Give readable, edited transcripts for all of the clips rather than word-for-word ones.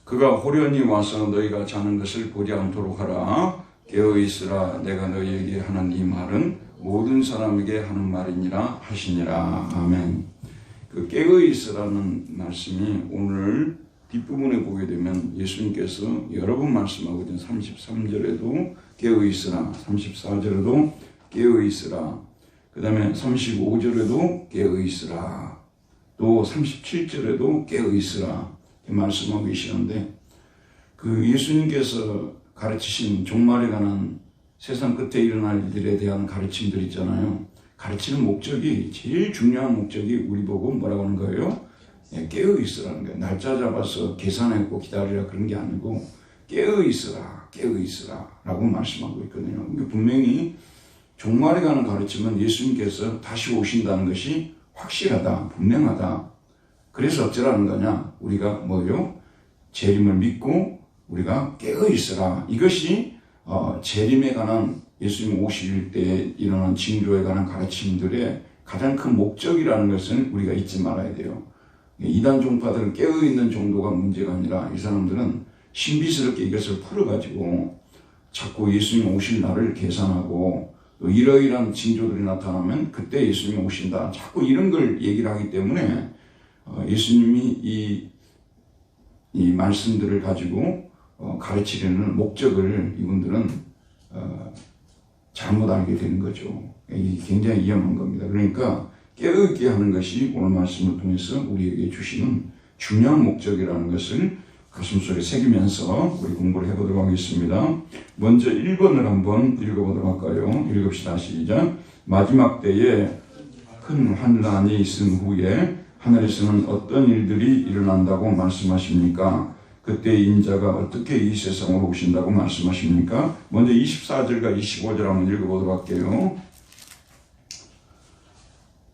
그가 호련히 와서 너희가 자는 것을 보지 않도록 하라. 깨어있으라. 내가 너희에게 하는 이 말은 모든 사람에게 하는 말이니라 하시니라. 아멘. 그 깨어있으라는 말씀이 오늘 뒷부분에 보게 되면 예수님께서 여러 번 말씀하거든요. 33절에도 깨어있으라, 34절에도 깨어있으라, 그 다음에 35절에도 깨어있으라, 또 37절에도 깨어있으라 말씀하고 계시는데, 그 예수님께서 가르치신 종말에 관한 세상 끝에 일어날 일들에 대한 가르침들 있잖아요. 가르치는 목적이, 제일 중요한 목적이 우리 보고 뭐라고 하는 거예요? 깨어있으라는 거예요. 날짜 잡아서 계산하고 기다리라 그런 게 아니고 깨어있으라, 깨어있으라 라고 말씀하고 있거든요. 그러니까 분명히 종말에 관한 가르침은 예수님께서 다시 오신다는 것이 확실하다, 분명하다. 그래서 어쩌라는 거냐? 우리가 뭐요? 재림을 믿고 우리가 깨어있으라. 이것이 재림에 관한 예수님 오실 때 일어난 징조에 관한 가르침들의 가장 큰 목적이라는 것은 우리가 잊지 말아야 돼요. 이단 종파들은 깨어있는 정도가 문제가 아니라 이 사람들은 신비스럽게 이것을 풀어가지고 자꾸 예수님 오실 날을 계산하고 또 이러이러한 징조들이 나타나면 그때 예수님이 오신다. 자꾸 이런 걸 얘기를 하기 때문에 예수님이 이 말씀들을 가지고 가르치려는 목적을 이분들은 잘못 알게 되는 거죠. 이게 굉장히 위험한 겁니다. 그러니까 깨어있게 하는 것이 오늘 말씀을 통해서 우리에게 주시는 중요한 목적이라는 것을 가슴속에 새기면서 우리 공부를 해보도록 하겠습니다. 먼저 1번을 한번 읽어보도록 할까요? 읽읍시다. 시작. 마지막 때에 큰 환란이 있은 후에 하늘에서는 어떤 일들이 일어난다고 말씀하십니까? 그때 인자가 어떻게 이 세상으로 오신다고 말씀하십니까? 먼저 24절과 25절 한번 읽어보도록 할게요.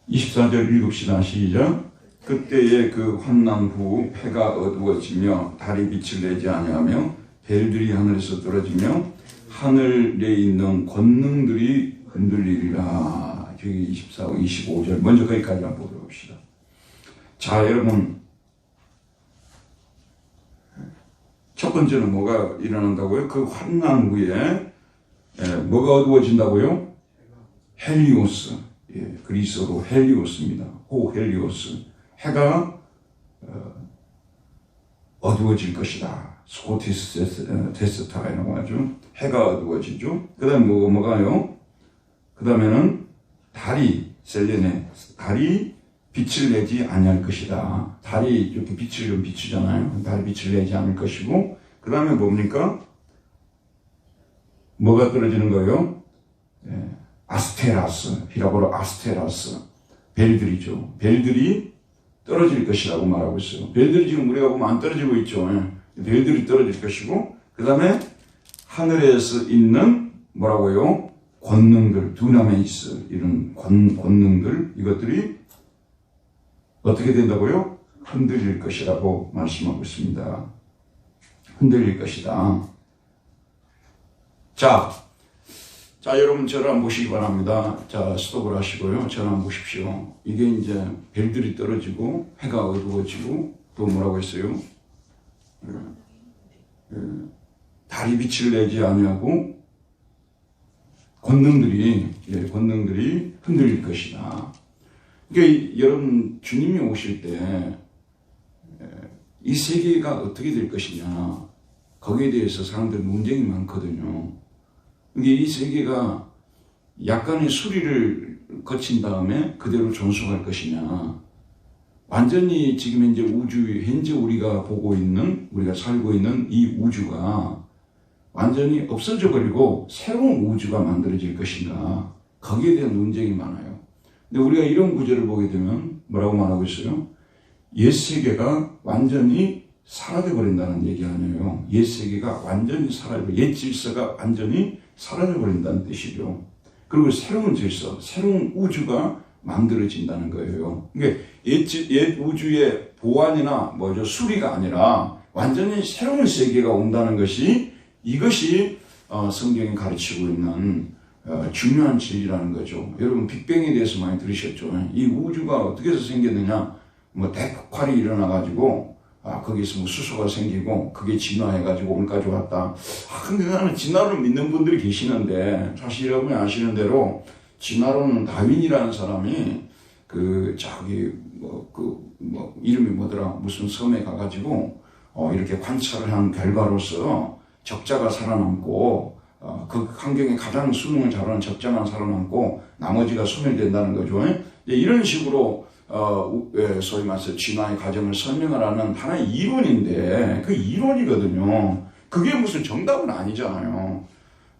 24절 읽읍시다. 시작. 그때의 그 환난 후 해가 어두워지며 달이 빛을 내지 아니하며 별들이 하늘에서 떨어지며 하늘에 있는 권능들이 흔들리리라. 여기 24, 25절 먼저 거기까지 한번 보도록 합시다. 자, 여러분, 첫 번째는 뭐가 일어난다고요? 그 환난 후에 뭐가 어두워진다고요? 헬리오스. 그리스어로 헬리오스입니다. 호 헬리오스. 해가 어두워질 것이다. 스코티스 데스타라고 하죠. 해가 어두워지죠. 그 다음에 뭐가요? 그 다음에는 달이, 셀레네, 달이 빛을 내지 아니할 것이다. 달이 이렇게 빛을 좀 비추잖아요. 달이 빛을 내지 않을 것이고, 그 다음에 뭡니까? 뭐가 떨어지는 거예요? 아스테라스, 히라보로 아스테라스, 벨들이죠. 벨들이 떨어질 것이라고 말하고 있어요. 벨들이 지금 우리가 보면 안 떨어지고 있죠. 벨들이 떨어질 것이고, 그 다음에 하늘에서 있는 뭐라고요? 권능들, 두나메이스, 이런 권능들, 이것들이 어떻게 된다고요? 흔들릴 것이라고 말씀하고 있습니다. 흔들릴 것이다. 자, 여러분 저를 한번 보시기 바랍니다. 자, 스톱을 하시고요. 저를 한번 보십시오. 이게 이제 별들이 떨어지고 해가 어두워지고 또 뭐라고 했어요? 달이 빛을 내지 아니하고 권능들이 흔들릴 것이다. 그러니까 여러분 주님이 오실 때 이 세계가 어떻게 될 것이냐, 거기에 대해서 사람들 논쟁이 많거든요. 이 세계가 약간의 수리를 거친 다음에 그대로 존속할 것이냐, 완전히 지금 현재 우리가 보고 있는, 우리가 살고 있는 이 우주가 완전히 없어져 버리고 새로운 우주가 만들어질 것인가, 거기에 대한 논쟁이 많아요. 근데 우리가 이런 구절을 보게 되면 뭐라고 말하고 있어요? 옛 세계가 완전히 사라져 버린다는 얘기 아니에요. 옛 세계가 완전히 옛 질서가 완전히 사라져 버린다는 뜻이죠. 그리고 새로운 질서, 새로운 우주가 만들어진다는 거예요. 그러니까 옛 우주의 보완이나 수리가 아니라 완전히 새로운 세계가 온다는 것이, 이것이 성경이 가르치고 있는 중요한 진리라는 거죠. 여러분 빅뱅에 대해서 많이 들으셨죠? 이 우주가 어떻게 해서 생겼느냐? 뭐 대폭발이 일어나가지고 거기서 뭐 수소가 생기고 그게 진화해가지고 오늘까지 왔다. 근데 나는 진화를 믿는 분들이 계시는데 사실 여러분이 아시는 대로 진화론은 다윈이라는 사람이 이름이 뭐더라 무슨 섬에 가가지고 이렇게 관찰을 한 결과로서 적자가 살아남고 그 환경에 가장 수능을 잘하는 적자만 살아남고 나머지가 소멸된다는 거죠. 이런 식으로 소위 말해서 진화의 과정을 설명하라는 하나의 이론인데 그 이론이거든요. 그게 무슨 정답은 아니잖아요.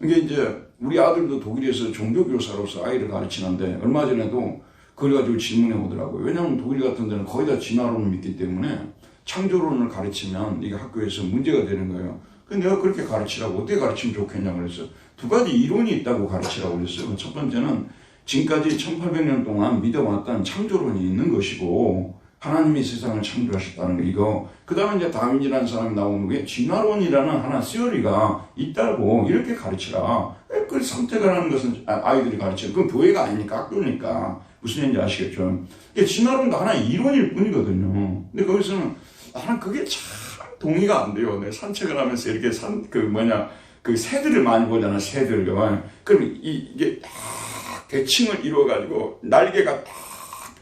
이게 이제 우리 아들도 독일에서 종교교사로서 아이를 가르치는데 얼마 전에도 그래가지고 질문해 오더라고요. 왜냐하면 독일 같은 데는 거의 다 진화론을 믿기 때문에 창조론을 가르치면 이게 학교에서 문제가 되는 거예요. 근데 내가 그렇게 가르치라고 어떻게 가르치면 좋겠냐고 그랬어요. 두 가지 이론이 있다고 가르치라고 그랬어요. 첫 번째는 지금까지 1800년 동안 믿어왔던 창조론이 있는 것이고 하나님이 세상을 창조하셨다는 거 이거. 그 다음에 이제 다윈이라는 사람이 나오는 게 진화론이라는 하나 시어리가 있다고 이렇게 가르치라. 그걸 선택을 하는 것은 아이들이 가르쳐요. 그건 교회가 아니니까 학교니까. 무슨 얘기인지 아시겠죠? 진화론도 하나의 이론일 뿐이거든요. 근데 거기서는 나는 그게 참 동의가 안 돼요. 내가 산책을 하면서 이렇게 새들을 많이 보잖아, 새들. 그럼 이게 대칭을 이루어가지고 날개가 딱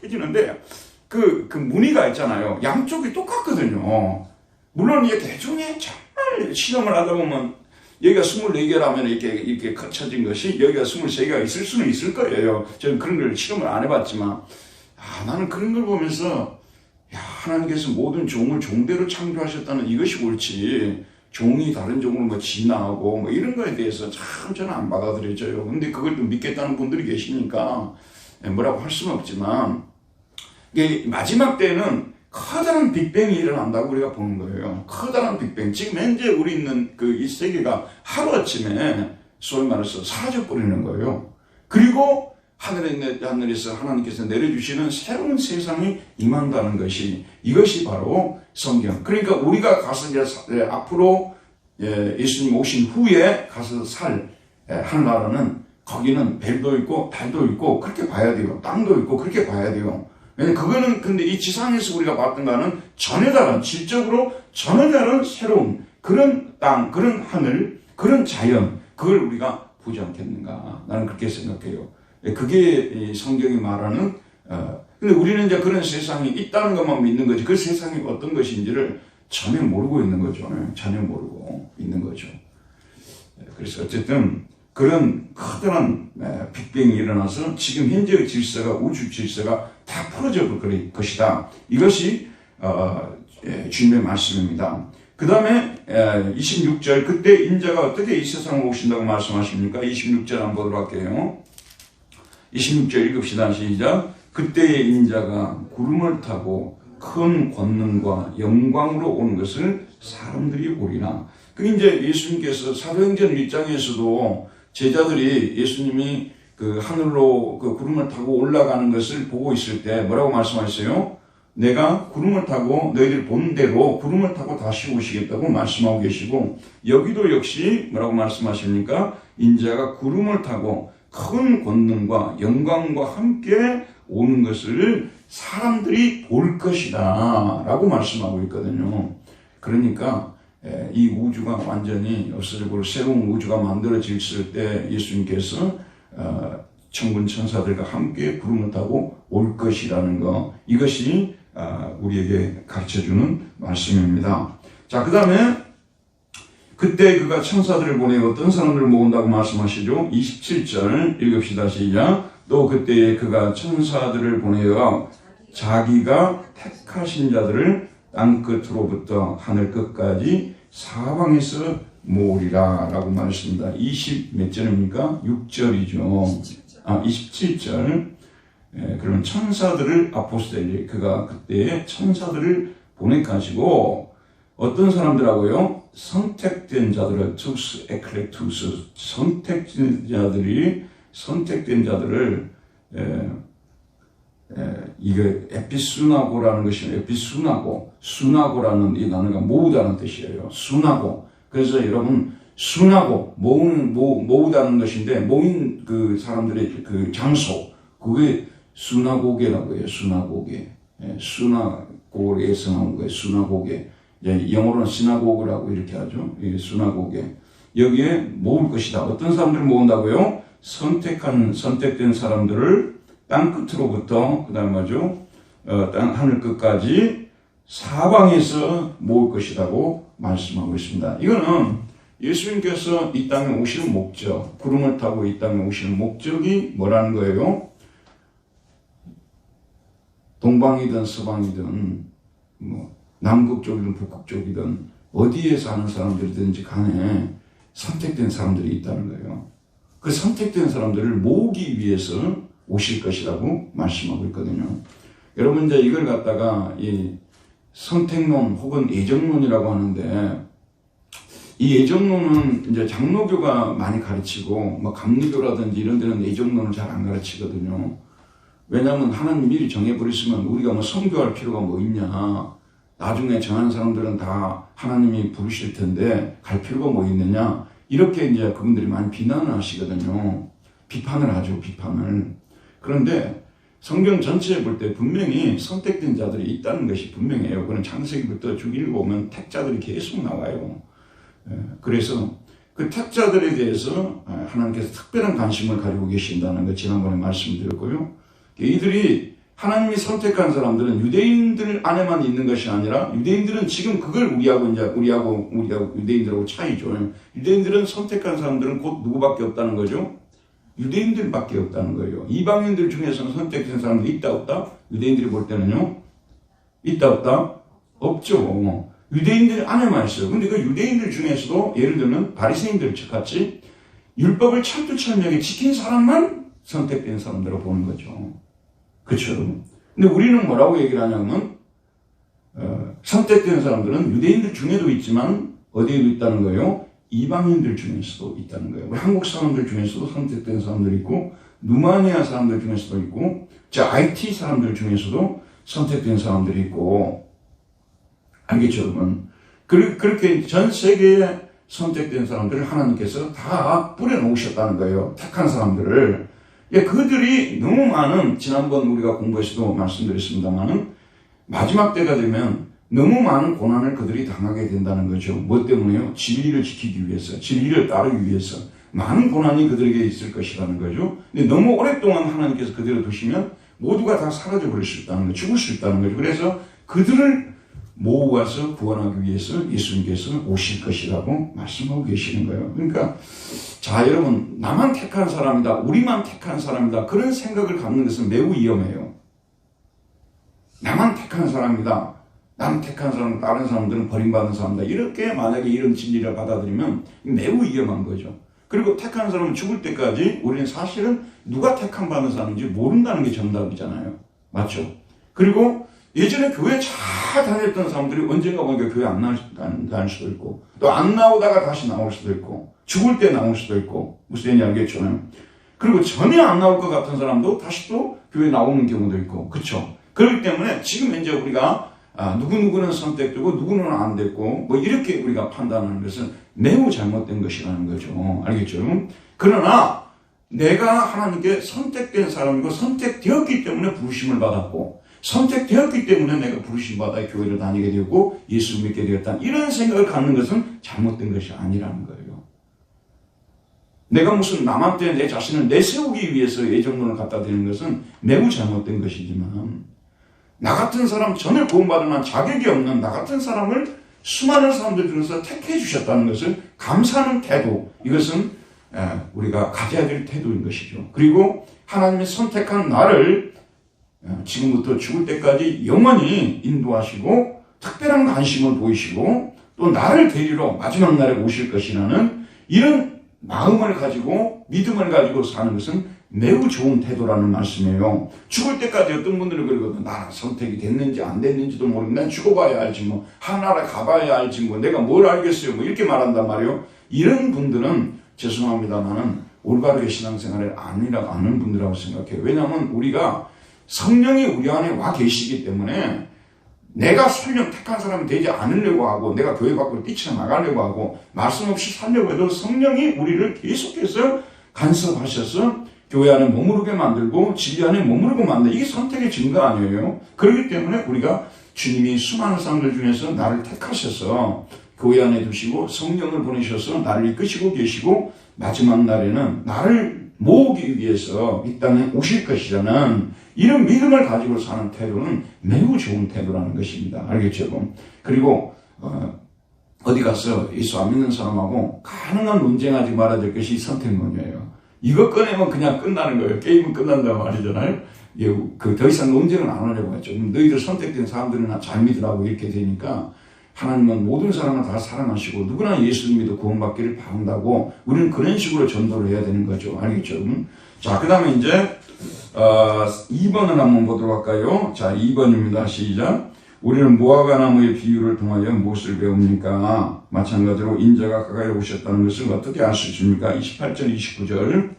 펴지는데 그 무늬가 있잖아요. 양쪽이 똑같거든요. 물론 이게 대중에 잘 실험을 하다 보면 여기가 24개라면 이렇게 커쳐진 것이 여기가 23개가 있을 수는 있을 거예요. 저는 그런 걸 실험을 안 해봤지만 나는 그런 걸 보면서 하나님께서 모든 종을 종대로 창조하셨다는 이것이 옳지 종이 다른 종으로 진화하고 이런 거에 대해서 참 저는 안 받아들여져요. 근데 그걸 또 믿겠다는 분들이 계시니까 뭐라고 할 수는 없지만 이게 마지막 때는 커다란 빅뱅이 일어난다고 우리가 보는 거예요. 커다란 빅뱅. 지금 현재 우리 있는 이 세계가 하루아침에 소위 말해서 사라져버리는 거예요. 그리고 하늘에서 하나님께서 내려주시는 새로운 세상이 임한다는 것이 이것이 바로 성경. 그러니까 우리가 가서 이제 앞으로 예수님 오신 후에 가서 살 하나라는 거기는 별도 있고 달도 있고 그렇게 봐야 돼요. 땅도 있고 그렇게 봐야 돼요. 왜냐면 그거는 근데 이 지상에서 우리가 봤던 거는 전혀 다른 질적으로 전혀 다른 새로운 그런 땅, 그런 하늘, 그런 자연 그걸 우리가 보지 않겠는가. 나는 그렇게 생각해요. 그게 성경이 말하는 근데 우리는 이제 그런 세상이 있다는 것만 믿는 거지 그 세상이 어떤 것인지를 전혀 모르고 있는 거죠. 전혀 모르고 있는 거죠. 그래서 어쨌든 그런 커다란 빅뱅이 일어나서 지금 현재의 질서가 우주 질서가 다 풀어져 볼 것이다. 이것이 주님의 말씀입니다. 그 다음에 26절 그때 인자가 어떻게 이 세상을 오신다고 말씀하십니까? 26절 한번 보도록 할게요. 26절 읽읍시다. 시작. 그때의 인자가 구름을 타고 큰 권능과 영광으로 오는 것을 사람들이 보리라. 그 이제 예수님께서 사도행전 1장에서도 제자들이 예수님이 그 하늘로 그 구름을 타고 올라가는 것을 보고 있을 때 뭐라고 말씀하셨어요? 내가 구름을 타고 너희들 본 대로 구름을 타고 다시 오시겠다고 말씀하고 계시고 여기도 역시 뭐라고 말씀하십니까? 인자가 구름을 타고 큰 권능과 영광과 함께 오는 것을 사람들이 볼 것이다 라고 말씀하고 있거든요. 그러니까 이 우주가 완전히 없어지고 새로운 우주가 만들어질 때 예수님께서 천군 천사들과 함께 구름을 타고 올 것이라는 거 이것이 우리에게 가르쳐주는 말씀입니다. 자, 그 다음에 그때 그가 천사들을 보내 어떤 사람들을 모은다고 말씀하시죠? 27절 읽읍시다. 시작. 또 그때에 그가 천사들을 보내어 자기가 택하신 자들을 땅끝으로부터 하늘 끝까지 사방에서 모으리라 라고 말했습니다. 20 몇 절입니까? 6절이죠. 27절. 그러면 천사들을 아포스텔리 그가 그때에 천사들을 보내가지고 어떤 사람들하고요? 선택된 자들을 투스 에클레투스 선택된 자들을 이게 에피수나고라는 것이 에피수나고 수나고라는 이 단어가 모으다는 뜻이에요. 수나고. 그래서 여러분 순하고 모으다는 것인데 모인 그 사람들의 그 장소 그게 수나고게라고 해요. 수나고게. 수나고게에서 나온 거예요. 수나고게. 영어로는 시나고그라고 이렇게 하죠. 수나고게. 여기에 모을 것이다. 어떤 사람들을 모은다고요? 선택된 사람들을 땅 끝으로부터 그다음 뭐죠? 땅 하늘 끝까지 사방에서 모을 것이라고 말씀하고 있습니다. 이거는 예수님께서 이 땅에 오시는 목적, 구름을 타고 이 땅에 오시는 목적이 뭐라는 거예요? 동방이든 서방이든 뭐 남극 쪽이든 북극 쪽이든 어디에 사는 사람들이든지 간에 선택된 사람들이 있다는 거예요. 그 선택된 사람들을 모으기 위해서 오실 것이라고 말씀하고 있거든요. 여러분 이제 이걸 갖다가 이 선택론 혹은 예정론이라고 하는데 이 예정론은 이제 장로교가 많이 가르치고 뭐 감리교라든지 이런 데는 예정론을 잘 안 가르치거든요. 왜냐하면 하나님 미리 정해버렸으면 우리가 뭐 선교할 필요가 뭐 있냐. 나중에 정한 사람들은 다 하나님이 부르실 텐데 갈 필요가 뭐 있느냐. 이렇게 이제 그분들이 많이 비난을 하시거든요. 비판을 하죠, 비판을. 그런데 성경 전체에 볼 때 분명히 선택된 자들이 있다는 것이 분명해요. 그건 창세기부터 쭉 읽어보면 택자들이 계속 나와요. 그래서 그 택자들에 대해서 하나님께서 특별한 관심을 가지고 계신다는 거 지난번에 말씀드렸고요. 이들이 하나님이 선택한 사람들은 유대인들 안에만 있는 것이 아니라 유대인들은 지금 그걸 우리하고 유대인들하고 차이죠. 유대인들은 선택한 사람들은 곧 누구밖에 없다는 거죠? 유대인들밖에 없다는 거예요. 이방인들 중에서는 선택된 사람들이 있다 없다? 유대인들이 볼 때는요. 있다 없다? 없죠. 유대인들 안에만 있어요. 근데 그 유대인들 중에서도 예를 들면 바리새인들 같이 율법을 철두철미하게 지킨 사람만 선택된 사람들로 보는 거죠. 그렇죠. 근데 우리는 뭐라고 얘기를 하냐면 선택된 사람들은 유대인들 중에도 있지만 어디에도 있다는 거예요? 이방인들 중에서도 있다는 거예요. 한국 사람들 중에서도 선택된 사람들이 있고 루마니아 사람들 중에서도 있고 IT 사람들 중에서도 선택된 사람들이 있고 알겠죠, 여러분? 그렇게 전 세계에 선택된 사람들을 하나님께서 다 뿌려놓으셨다는 거예요. 택한 사람들을. 그들이 너무 많은, 지난번 우리가 공부에서도 말씀드렸습니다만은, 마지막 때가 되면 너무 많은 고난을 그들이 당하게 된다는 거죠. 뭐 때문에요? 진리를 지키기 위해서, 진리를 따르기 위해서. 많은 고난이 그들에게 있을 것이라는 거죠. 근데 너무 오랫동안 하나님께서 그대로 두시면 모두가 다 사라져버릴 수 있다는 거죠. 죽을 수 있다는 거죠. 그래서 그들을 모아서 구원하기 위해서 예수님께서 오실 것이라고 말씀하고 계시는 거예요. 그러니까 자 여러분 나만 택한 사람이다. 우리만 택한 사람이다. 그런 생각을 갖는 것은 매우 위험해요. 나만 택한 사람이다. 나는 택한 사람, 다른 사람들은 버림받은 사람이다. 이렇게 만약에 이런 진리를 받아들이면 매우 위험한 거죠. 그리고 택한 사람은 죽을 때까지 우리는 사실은 누가 택함 받은 사람인지 모른다는 게 정답이잖아요. 맞죠? 그리고 예전에 교회 잘 다녔던 사람들이 언젠가 보니까 교회 안 나올 수도 있고 또 안 나오다가 다시 나올 수도 있고 죽을 때 나올 수도 있고 무슨 얘기인지 알겠죠? 그리고 전혀 안 나올 것 같은 사람도 다시 또 교회 나오는 경우도 있고 그렇죠? 그렇기 때문에 지금 현재 우리가 누구누구는 선택되고 누구는 안 됐고 뭐 이렇게 우리가 판단하는 것은 매우 잘못된 것이라는 거죠. 알겠죠? 그러나 내가 하나님께 선택된 사람이고 선택되었기 때문에 부르심을 받았고 선택되었기 때문에 내가 부르심받아 교회를 다니게 되었고 예수 믿게 되었다. 이런 생각을 갖는 것은 잘못된 것이 아니라는 거예요. 내가 무슨 남한테 내 자신을 내세우기 위해서 예정론을 갖다 대는 것은 매우 잘못된 것이지만 나 같은 사람 전을 구원받을 만한 자격이 없는 나 같은 사람을 수많은 사람들 중에서 택해 주셨다는 것을 감사하는 태도 이것은 우리가 가져야 될 태도인 것이죠. 그리고 하나님이 선택한 나를 지금부터 죽을 때까지 영원히 인도하시고 특별한 관심을 보이시고 또 나를 데리러 마지막 날에 오실 것이라는 이런 마음을 가지고 믿음을 가지고 사는 것은 매우 좋은 태도라는 말씀이에요. 죽을 때까지 어떤 분들은 그러거든. 나는 선택이 됐는지 안 됐는지도 모르고 난 죽어봐야 알지 뭐 하나라 가봐야 알지 뭐 내가 뭘 알겠어요 뭐 이렇게 말한단 말이에요. 이런 분들은 죄송합니다만은 올바르게 신앙생활을 아는 분들이라고 생각해요. 왜냐하면 우리가 성령이 우리 안에 와 계시기 때문에 내가 택한 사람이 되지 않으려고 하고 내가 교회 밖으로 뛰쳐나가려고 하고 말씀 없이 살려고 해도 성령이 우리를 계속해서 간섭하셔서 교회 안에 머무르게 만들고 진리 안에 머무르고 만들고 이게 선택의 증거 아니에요. 그렇기 때문에 우리가 주님이 수많은 사람들 중에서 나를 택하셔서 교회 안에 두시고 성령을 보내셔서 나를 이끄시고 계시고 마지막 날에는 나를 모으기 위해서 이 땅에 오실 것이라는 이런 믿음을 가지고 사는 태도는 매우 좋은 태도라는 것입니다. 알겠죠? 그리고 어디 가서 예수 안 믿는 사람하고 가능한 논쟁하지 말아야 될 것이 선택론이에요. 이거 꺼내면 그냥 끝나는 거예요. 게임은 끝난다는 말이잖아요. 더 이상 논쟁은 안 하려고 했죠. 너희들 선택된 사람들은 잘 믿으라고 이렇게 되니까 하나님은 모든 사람을 다 사랑하시고 누구나 예수를 믿어 구원받기를 바란다고 우리는 그런 식으로 전도를 해야 되는 거죠. 알겠죠? 자, 그 다음에 이제 2번을 한번 보도록 할까요? 자, 2번입니다. 시작. 우리는 무화과나무의 비유를 통하여 무엇을 배웁니까? 마찬가지로 인자가 가까이 오셨다는 것을 어떻게 알 수 있습니까? 28절, 29절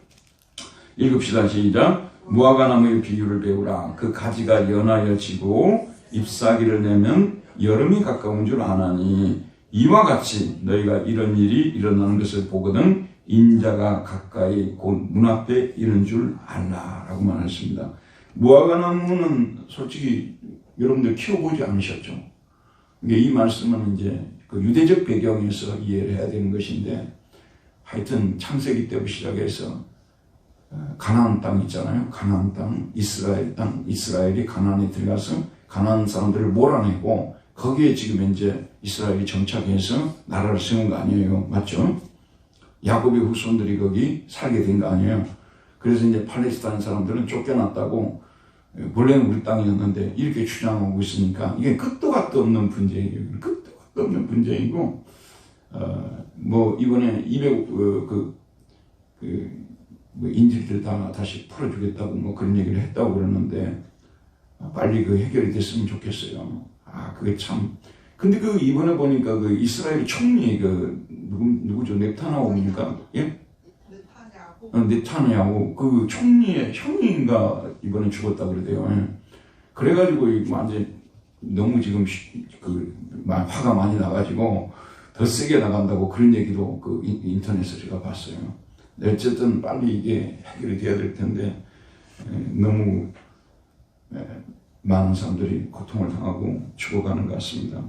읽읍시다. 시작. 무화과나무의 비유를 배우라. 그 가지가 연하여 지고 잎사귀를 내면 여름이 가까운 줄 아나니 이와 같이 너희가 이런 일이 일어나는 것을 보거든 인자가 가까이 곧 문 앞에 이른 줄 알라 라고 말했습니다. 무화과나무는 솔직히 여러분들 키워보지 않으셨죠? 이 말씀은 이제 그 유대적 배경에서 이해를 해야 되는 것인데 하여튼 창세기 때부터 시작해서 가나안 땅 있잖아요. 가나안 땅, 이스라엘 땅, 이스라엘이 가나안에 들어가서 가나안 사람들을 몰아내고 거기에 지금 현재 이스라엘이 정착해서 나라를 세운 거 아니에요. 맞죠? 야곱의 후손들이 거기 살게 된 거 아니에요. 그래서 이제 팔레스타인 사람들은 쫓겨났다고 원래는 우리 땅이었는데 이렇게 주장하고 있으니까 이게 끝도 갓도 없는 분쟁이에요. 끝도 갓도 없는 분쟁이고 뭐 이번에 200 인질들 다 다시 풀어주겠다고 뭐 그런 얘기를 했다고 그러는데 빨리 그 해결이 됐으면 좋겠어요. 그게 참. 근데 이번에 보니까 이스라엘 총리 누구죠? 네타냐후입니까? 예? 네타냐후. 그 총리의 형인가 이번에 죽었다 그러대요. 예. 그래가지고 완전 너무 지금 화가 많이 나가지고 더 세게 나간다고 그런 얘기도 인터넷에서 제가 봤어요. 어쨌든 빨리 이게 해결이 돼야 될 텐데 너무 많은 사람들이 고통을 당하고 죽어가는 것 같습니다.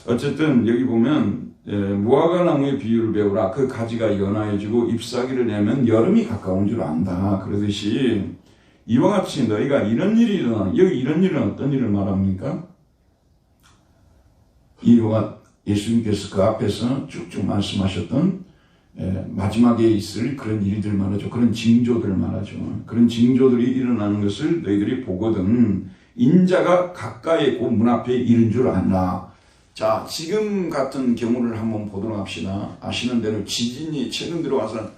어쨌든 여기 보면 무화과나무의 비유를 배우라. 그 가지가 연하여지고 잎사귀를 내면 여름이 가까운 줄 안다. 그러듯이 이와 같이 너희가 이런 일이 일어나는, 여기 이런 일은 어떤 일을 말합니까? 이와 예수님께서 그 앞에서 쭉쭉 말씀하셨던 마지막에 있을 그런 일들 말하죠. 그런 징조들 말하죠. 그런 징조들이 일어나는 것을 너희들이 보거든 인자가 가까이 곧 문 앞에 이른 줄 안다. 자, 지금 같은 경우를 한번 보도록 합시다. 아시는 대로 지진이 최근 들어와서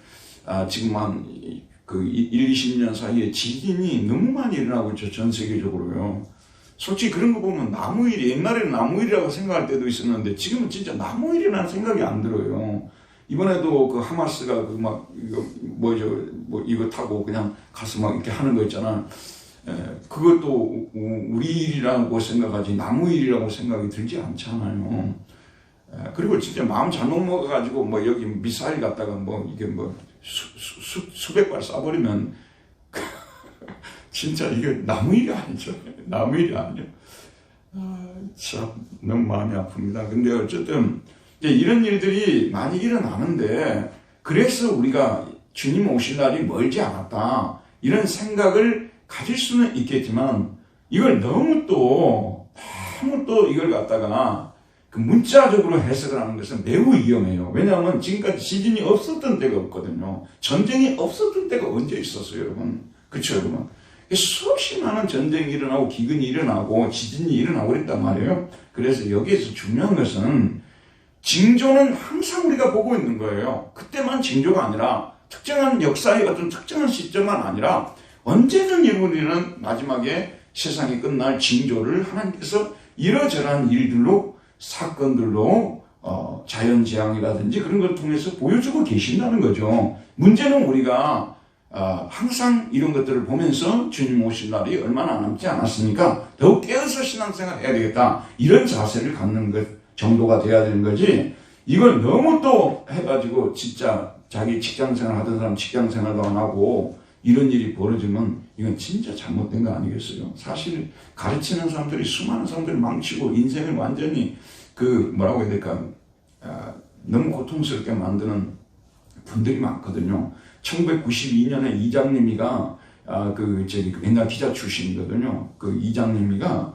지금 한 20년 사이에 지진이 너무 많이 일어나고 있죠. 전 세계적으로요. 솔직히 그런 거 보면 나무일이, 옛날에는 나무일이라고 생각할 때도 있었는데 지금은 진짜 나무일이라는 생각이 안 들어요. 이번에도 하마스가 이거 타고 그냥 가서 막 이렇게 하는 거 있잖아. 그것도 우리 일이라고 생각하지 나무 일이라고 생각이 들지 않잖아요. 그리고 진짜 마음 잘못 먹어가지고 여기 미사일 갖다가 이게 수백 발 쏴버리면 진짜 이게 나무 일이 아니죠. 나무 일이 아니에요. 참 너무 마음이 아픕니다. 근데 어쨌든 이런 일들이 많이 일어나는데 그래서 우리가 주님 오실 날이 멀지 않았다 이런 생각을 가질 수는 있겠지만 이걸 너무 또 이걸 갖다가 문자적으로 해석을 하는 것은 매우 위험해요. 왜냐하면 지금까지 지진이 없었던 때가 없거든요. 전쟁이 없었던 때가 언제 있었어요, 여러분? 그렇죠, 여러분? 수없이 많은 전쟁이 일어나고 기근이 일어나고 지진이 일어나고 그랬단 말이에요. 그래서 여기에서 중요한 것은 징조는 항상 우리가 보고 있는 거예요. 그때만 징조가 아니라 특정한 역사의 어떤 특정한 시점만 아니라 언제든 우리는 마지막에 세상이 끝날 징조를 하나님께서 이러저러한 일들로 사건들로 자연재앙이라든지 그런 걸 통해서 보여주고 계신다는 거죠. 문제는 우리가 항상 이런 것들을 보면서 주님 오실 날이 얼마나 남지 않았으니까 더욱 깨어서 신앙생활 해야 되겠다. 이런 자세를 갖는 것 정도가 돼야 되는 거지. 이걸 너무 또 해가지고 진짜 자기 직장생활 하던 사람 직장생활도 안 하고 이런 일이 벌어지면 이건 진짜 잘못된 거 아니겠어요? 사실 가르치는 사람들이 수많은 사람들을 망치고 인생을 완전히 뭐라고 해야 될까? 너무 고통스럽게 만드는 분들이 많거든요. 1992년에 이장님이가 옛날 기자 출신이거든요. 그 이장님이가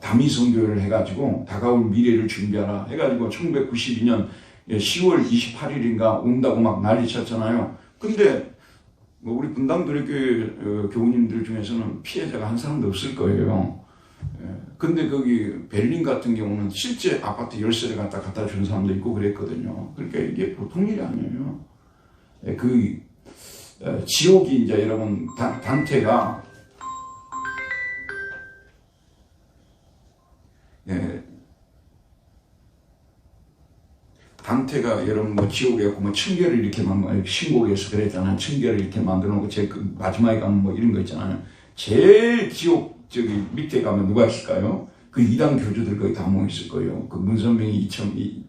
다미성교회를 해가지고 다가올 미래를 준비하라 해가지고 1992년 10월 28일인가 온다고 막 난리 쳤잖아요. 근데 우리 분당도립교회 교우님들 중에서는 피해자가 한 사람도 없을 거예요. 근데 거기 베를린 같은 경우는 실제 아파트 열쇠를 갖다 준 사람도 있고 그랬거든요. 그러니까 이게 보통 일이 아니에요. 지옥이 이제 여러분 단테가 단테가 여러분 지옥에 뭐 층계를 이렇게 신곡에서 그랬잖아요. 층계를 이렇게 만들어 놓고 마지막에 가면 이런 거 있잖아요. 제일 지옥 밑에 가면 누가 있을까요? 그 이단 교주들 거의 다 모여 있을 거예요. 그 문선명이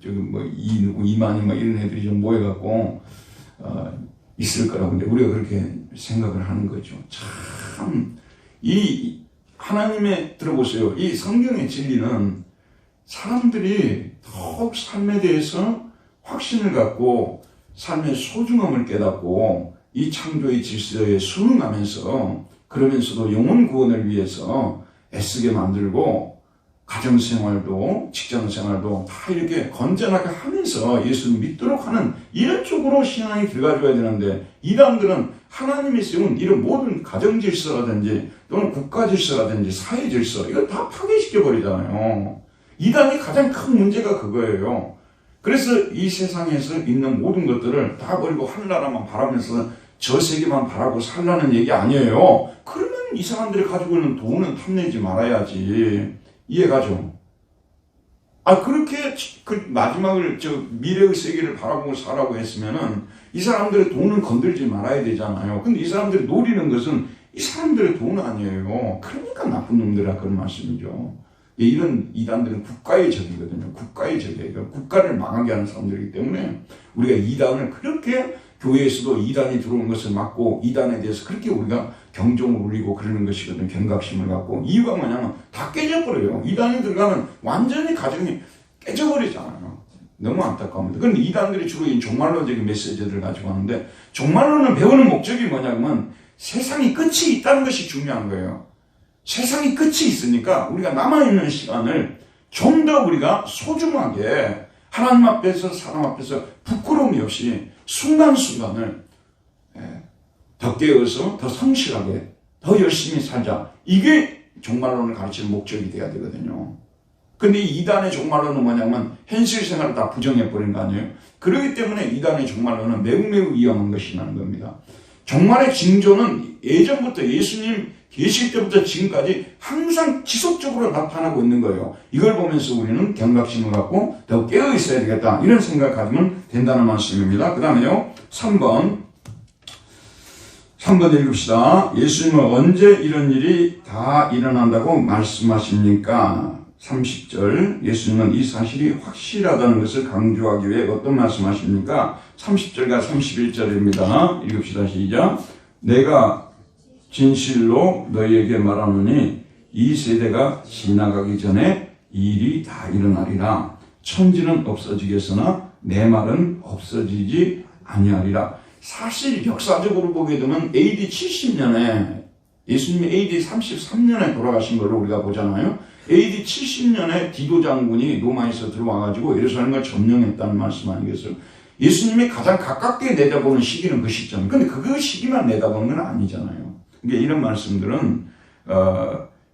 이만희 이런 애들이 좀 모여갖고 있을 거라고. 근데 우리가 그렇게 생각을 하는 거죠. 참 이 하나님의 들어보세요. 이 성경의 진리는 사람들이 더욱 삶에 대해서 확신을 갖고 삶의 소중함을 깨닫고 이 창조의 질서에 순응하면서 그러면서도 영혼 구원을 위해서 애쓰게 만들고 가정생활도 직장생활도 다 이렇게 건전하게 하면서 예수를 믿도록 하는 이런 쪽으로 신앙이 들어가줘야 되는데 이단들은 하나님이 세운 이런 모든 가정질서라든지 또는 국가질서라든지 사회질서 이걸 다 파괴시켜버리잖아요. 이단이 가장 큰 문제가 그거예요. 그래서 이 세상에서 있는 모든 것들을 다 버리고 하늘나라만 바라면서 저 세계만 바라고 살라는 얘기 아니에요. 그러면 이 사람들이 가지고 있는 돈은 탐내지 말아야지. 이해가죠? 그렇게 마지막을 미래의 세계를 바라보고 살라고 했으면은 이 사람들의 돈은 건들지 말아야 되잖아요. 근데 이 사람들이 노리는 것은 이 사람들의 돈 아니에요. 그러니까 나쁜 놈들이라 그런 말씀이죠. 이런 이단들은 국가의 적이거든요. 국가의 적이에요. 국가를 망하게 하는 사람들이기 때문에 우리가 이단을 그렇게 교회에서도 이단이 들어오는 것을 막고 이단에 대해서 그렇게 우리가 경종을 울리고 그러는 것이거든요. 경각심을 갖고. 이유가 뭐냐면 다 깨져버려요. 이단이 들어가면 완전히 가정이 깨져버리잖아요. 너무 안타까웁니다. 그런데 이단들이 주로 이 종말론적인 메시지들을 가지고 하는데 종말론을 배우는 목적이 뭐냐면 세상이 끝이 있다는 것이 중요한 거예요. 세상이 끝이 있으니까 우리가 남아있는 시간을 좀 더 우리가 소중하게 하나님 앞에서 사람 앞에서 부끄러움이 없이 순간순간을 더 깨어서 더 성실하게 더 열심히 살자. 이게 종말론을 가르치는 목적이 돼야 되거든요. 근데 이 이단의 종말론은 뭐냐면 현실 생활을 다 부정해버린 거 아니에요. 그렇기 때문에 이단의 종말론은 매우 매우 위험한 것이라는 겁니다. 종말의 징조는 예전부터 예수님 계실 때부터 지금까지 항상 지속적으로 나타나고 있는 거예요. 이걸 보면서 우리는 경각심을 갖고 더 깨어 있어야 되겠다. 이런 생각을 가지면 된다는 말씀입니다. 그 다음에요. 3번 읽읍시다. 예수님은 언제 이런 일이 다 일어난다고 말씀하십니까? 30절 예수님은 이 사실이 확실하다는 것을 강조하기 위해 어떤 말씀하십니까? 30절과 31절입니다. 읽읍시다. 시작. 내가 진실로 너희에게 말하노니 이 세대가 지나가기 전에 이 일이 다 일어나리라. 천지는 없어지겠으나 내 말은 없어지지 아니하리라. 사실 역사적으로 보게 되면 AD 70년에 예수님이 AD 33년에 돌아가신 걸로 우리가 보잖아요. AD 70년에 디도 장군이 로마에서 들어와가지고 예루살렘을 점령했다는 말씀 아니겠어요? 예수님이 가장 가깝게 내다보는 시기는 그 시점. 근데 그 시기만 내다보는 건 아니잖아요. 그러니까 이런 말씀들은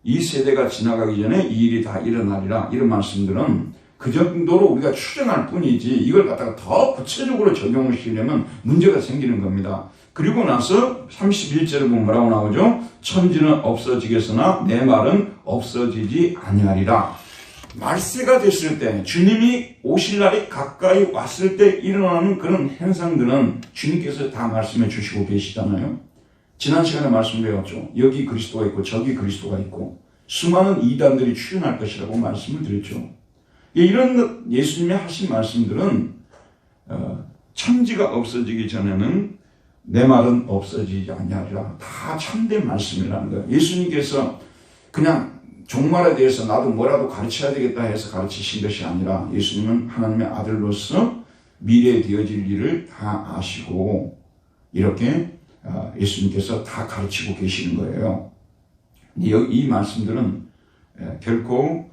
이 세대가 지나가기 전에 이 일이 다 일어나리라. 이런 말씀들은 그 정도로 우리가 추정할 뿐이지 이걸 갖다가 더 구체적으로 적용을 시키려면 문제가 생기는 겁니다. 그리고 나서 31절에 보면 뭐라고 나오죠? 천지는 없어지겠으나 내 말은 없어지지 아니하리라. 말세가 됐을 때 주님이 오실 날이 가까이 왔을 때 일어나는 그런 현상들은 주님께서 다 말씀해 주시고 계시잖아요. 지난 시간에 말씀드렸죠. 여기 그리스도가 있고 저기 그리스도가 있고 수많은 이단들이 출현할 것이라고 말씀을 드렸죠. 이런 예수님의 하신 말씀들은 천지가 없어지기 전에는 내 말은 없어지지 아니하리라. 다 참된 말씀이라는 거예요. 예수님께서 그냥 종말에 대해서 나도 뭐라도 가르쳐야 되겠다 해서 가르치신 것이 아니라 예수님은 하나님의 아들로서 미래에 되어질 일을 다 아시고 이렇게 예수님께서 다 가르치고 계시는 거예요. 이 말씀들은 결코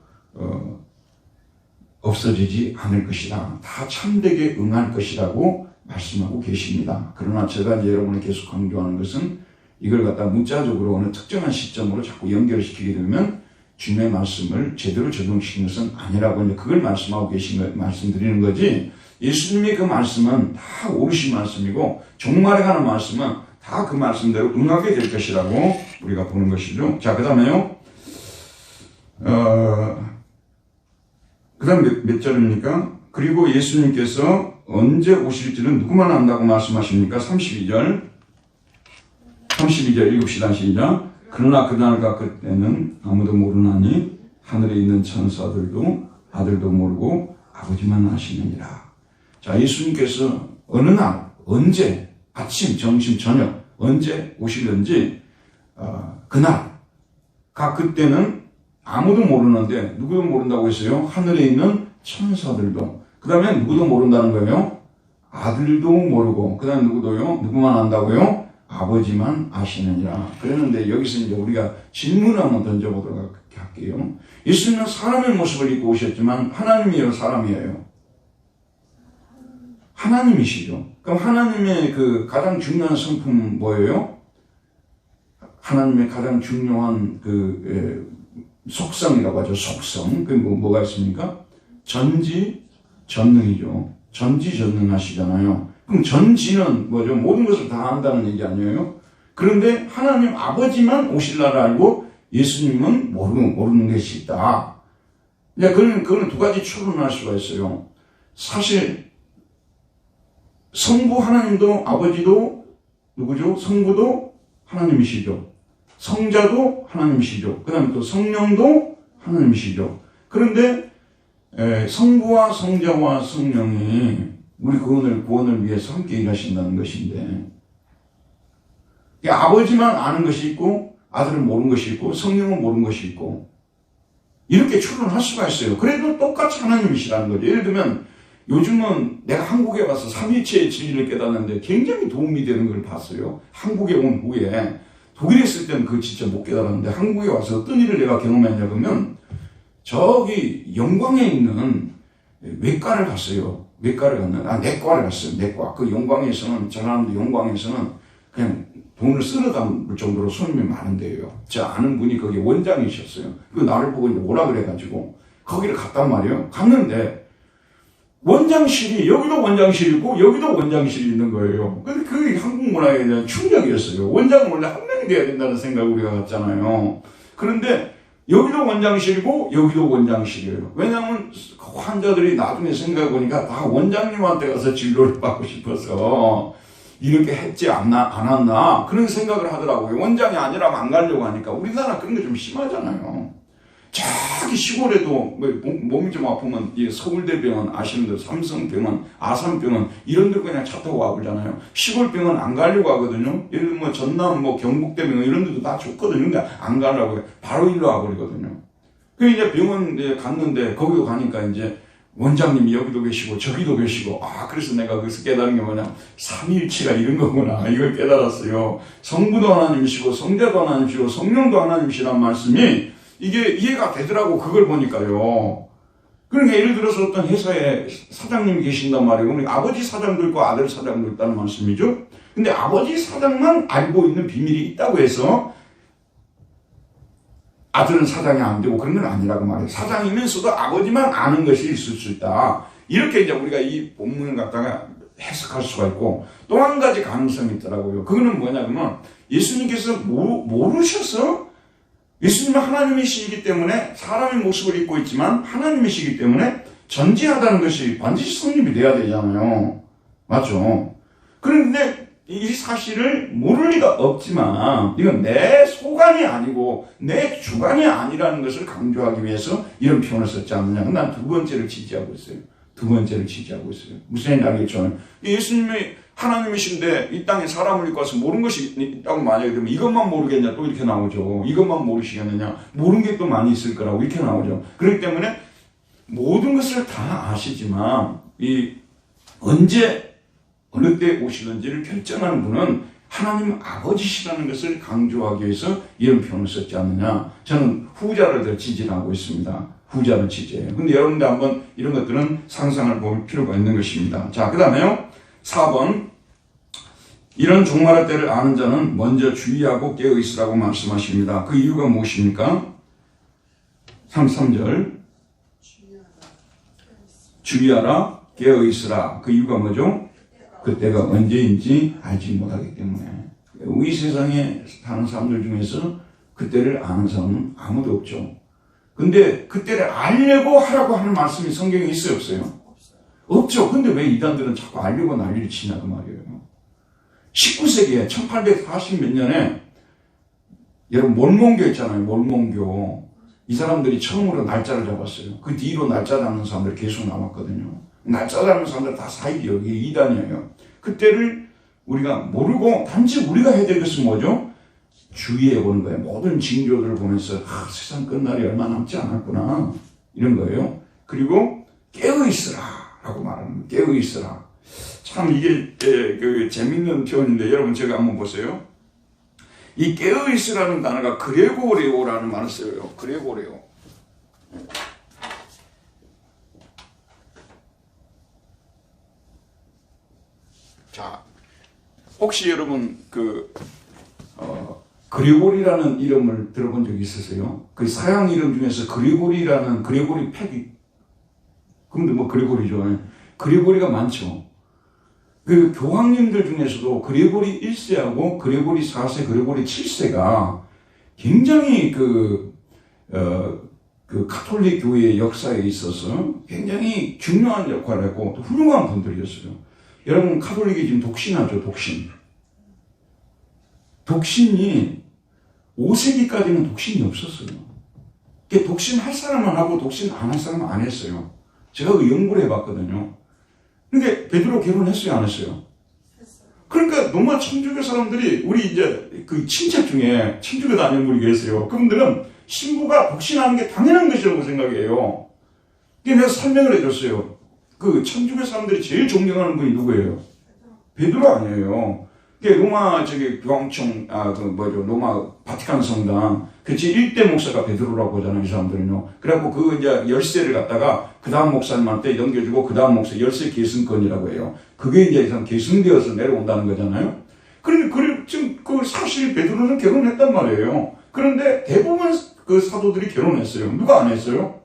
없어지지 않을 것이다. 다 참되게 응할 것이라고 말씀하고 계십니다. 그러나 제가 이제 여러분이 계속 강조하는 것은 이걸 갖다 문자적으로 어느 특정한 시점으로 자꾸 연결시키게 되면 주님의 말씀을 제대로 적용시키는 것은 아니라고 이제 그걸 말씀하고 말씀드리는 거지. 예수님의 그 말씀은 다 옳으신 말씀이고 종말에 가는 말씀은 다 그 말씀대로 응하게 될 것이라고 우리가 보는 것이죠. 자, 그 다음에요. 그 다음 몇 절입니까? 그리고 예수님께서 언제 오실지는 누구만 안다고 말씀하십니까? 32절 읽읍시다. 시작. 그러나 그날과 그때는 아무도 모르나니 하늘에 있는 천사들도 아들도 모르고 아버지만 아시느니라. 자, 예수님께서 어느 날, 언제, 아침, 점심, 저녁, 언제 오시는지 그날과 그때는 아무도 모르는데 누구도 모른다고 했어요? 하늘에 있는 천사들도. 그 다음에 누구도 모른다는 거예요? 아들도 모르고. 그 다음에 누구도요? 누구만 안다고요? 아버지만 아시느니라. 그랬는데 여기서 이제 우리가 질문을 한번 던져보도록 할게요. 예수님은 사람의 모습을 입고 오셨지만 하나님이에요? 사람이에요? 하나님이시죠. 그럼 하나님의 그 가장 중요한 성품은 뭐예요? 하나님의 가장 중요한 속성이라고 하죠. 속성. 그게 뭐가 있습니까? 전지전능이죠. 전지전능하시잖아요. 그럼 전지는 뭐죠? 모든 것을 다 안다는 얘기 아니에요? 그런데 하나님 아버지만 오실 날 알고 예수님은 모르는 것이 있다. 그거는 두 가지 추론할 수가 있어요. 사실 성부 하나님도 아버지도 누구죠? 성부도 하나님이시죠. 성자도 하나님이시죠. 그 다음에 또 성령도 하나님이시죠. 그런데 성부와 성자와 성령이 우리 구원을 위해서 함께 일하신다는 것인데 아버지만 아는 것이 있고 아들은 모르는 것이 있고 성령은 모르는 것이 있고 이렇게 추론할 수가 있어요. 그래도 똑같이 하나님이시라는 거죠. 예를 들면 요즘은 내가 한국에 와서 삼위일체의 진리를 깨닫는데 굉장히 도움이 되는 걸 봤어요. 한국에 온 후에. 독일에 있을 때는 그거 진짜 못 깨달았는데 한국에 와서 어떤 일을 내가 경험했냐 그러면 저기 영광에 있는 외과를 갔어요. 내과를 갔어요. 내과. 그 영광에서는 저 사람들 영광에서는 그냥 돈을 쓸어 담을 정도로 손님이 많은데요. 저 아는 분이 거기 원장이셨어요. 그 나를 보고 이제 오라 그래가지고 거기를 갔단 말이에요. 갔는데 원장실이 여기도 원장실이고 여기도 원장실이 있는 거예요. 근데 그 한국 문화에 대한 충격이었어요. 원장은 원래 한 명이 돼야 된다는 생각을 우리가 갖잖아요. 그런데 여기도 원장실이고 여기도 원장실이에요. 왜냐하면 환자들이 나중에 생각해보니까 다 원장님한테 가서 진료를 받고 싶어서 이렇게 했지 안 왔나 그런 생각을 하더라고요. 원장이 아니라면 안 가려고 하니까. 우리나라 그런 게 좀 심하잖아요. 저기 시골에도 몸이 좀 아프면 서울대병원 아시는 삼성병원, 아산병원 이런 데 그냥 차 타고 와보잖아요. 시골병원 안 가려고 하거든요. 예를 들면 전남 경북대병원 이런 데도 다 좋거든요. 근데 안 가려고 바로 일로 와버리거든요. 그 이제 병원 갔는데 거기도 가니까 이제 원장님이 여기도 계시고 저기도 계시고 그래서 내가 거기서 깨달은 게 뭐냐 삼위일체가 이런 거구나 이걸 깨달았어요. 성부도 하나님이시고 성자도 하나님이시고 성령도 하나님이시란 말씀이 이게 이해가 되더라고. 그걸 보니까요. 그러니까 예를 들어서 어떤 회사에 사장님이 계신단 말이에요. 그러니까 아버지 사장도 있고 아들 사장도 있다는 말씀이죠. 근데 아버지 사장만 알고 있는 비밀이 있다고 해서 아들은 사장이 안 되고 그런 건 아니라고 말해요. 사장이면서도 아버지만 아는 것이 있을 수 있다. 이렇게 이제 우리가 이 본문을 갖다가 해석할 수가 있고 또 한 가지 가능성이 있더라고요. 그거는 뭐냐면 예수님께서 모르셔서 예수님은 하나님이시기 때문에 사람의 모습을 입고 있지만 하나님이시기 때문에 전지하다는 것이 반드시 성립이 돼야 되잖아요. 맞죠? 그런데 이 사실을 모를 리가 없지만 이건 내 소관이 아니고 내 주관이 아니라는 것을 강조하기 위해서 이런 표현을 썼지 않느냐. 난 두 번째를 지지하고 있어요. 두 번째를 지지하고 있어요. 무슨 얘기인지 알겠죠? 예수님이 하나님이신데 이 땅에 사람을 입고 와서 모르는 것이 있다고 만약에 되면 이것만 모르겠냐 또 이렇게 나오죠. 이것만 모르시겠느냐. 모르는 게 또 많이 있을 거라고 이렇게 나오죠. 그렇기 때문에 모든 것을 다 아시지만 언제 어느 때 오시는지를 결정하는 분은 하나님 아버지시라는 것을 강조하기 위해서 이런 표현을 썼지 않느냐. 저는 후자를 더 지지하고 있습니다. 후자를 지지해요. 근데 여러분들 한번 이런 것들은 상상을 볼 필요가 있는 것입니다. 자, 그 다음에요. 4번. 이런 종말의 때를 아는 자는 먼저 주의하고 깨어있으라고 말씀하십니다. 그 이유가 무엇입니까? 33절. 주의하라, 깨어있으라. 그 이유가 뭐죠? 그때가 언제인지 알지 못하기 때문에. 우리 세상에 사는 사람들 중에서 그때를 아는 사람은 아무도 없죠. 근데 그때를 알려고 하라고 하는 말씀이 성경에 있어요, 없어요? 없죠. 근데 왜 이단들은 자꾸 알려고 난리를 치냐 그 말이에요. 19세기에 1840 몇 년에 여러분 몰몬교 있잖아요. 몰몬교. 이 사람들이 처음으로 날짜를 잡았어요. 그 뒤로 날짜 잡는 사람들이 계속 남았거든요. 날짜 잡는 사람들 다 사이비요. 이게 이단이에요. 그때를 우리가 모르고 단지 우리가 해야 될 것은 뭐죠? 주의해 보는 거예요. 모든 징조들을 보면서 세상 끝날이 얼마 남지 않았구나 이런 거예요. 그리고 깨어있으라 라고 말하는 거예요. 깨어있으라. 참 이게 재밌는 표현인데 여러분 제가 한번 보세요. 이 깨어있으라는 단어가 그레고레오라는 말을 써요. 그레고레오. 자, 혹시 여러분 그레고리라는 이름을 들어본 적이 있으세요? 그 서양 이름 중에서 그레고리라는 그레고리 팩이 근데 뭐 그레고리죠. 그레고리가 많죠. 그 교황님들 중에서도 그레고리 1세하고 그레고리 4세, 그레고리 7세가 굉장히 가톨릭 교회의 역사에 있어서 굉장히 중요한 역할을 했고 또 훌륭한 분들이었어요. 여러분 카톨릭이 지금 독신하죠. 독신이 5세기까지는 독신이 없었어요. 독신할 사람만 하고 독신 안 할 사람은 안 했어요. 제가 연구를 해봤거든요. 근데 베드로 결혼했어요, 안 했어요? 그러니까 로마 천주교 사람들이 우리 이제 그 친척 중에 천주교 다니는 분이 계세요. 그분들은 신부가 독신하는 게 당연한 것이라고 생각해요. 내가 설명을 해줬어요. 그 천주교 사람들이 제일 존경하는 분이 누구예요? 베드로 아니에요. 로마 교황청 로마 바티칸 성당 그치 1대 목사가 베드로라고 하잖아요. 이 사람들은요. 그래갖고 이제 열쇠를 갖다가 그 다음 목사님한테 넘겨주고 그 다음 목사 열쇠 계승권이라고 해요. 그게 이제 이 사람 계승되어서 내려온다는 거잖아요. 그런데 지금 사실 베드로는 결혼했단 말이에요. 그런데 대부분 그 사도들이 결혼했어요. 누가 안 했어요?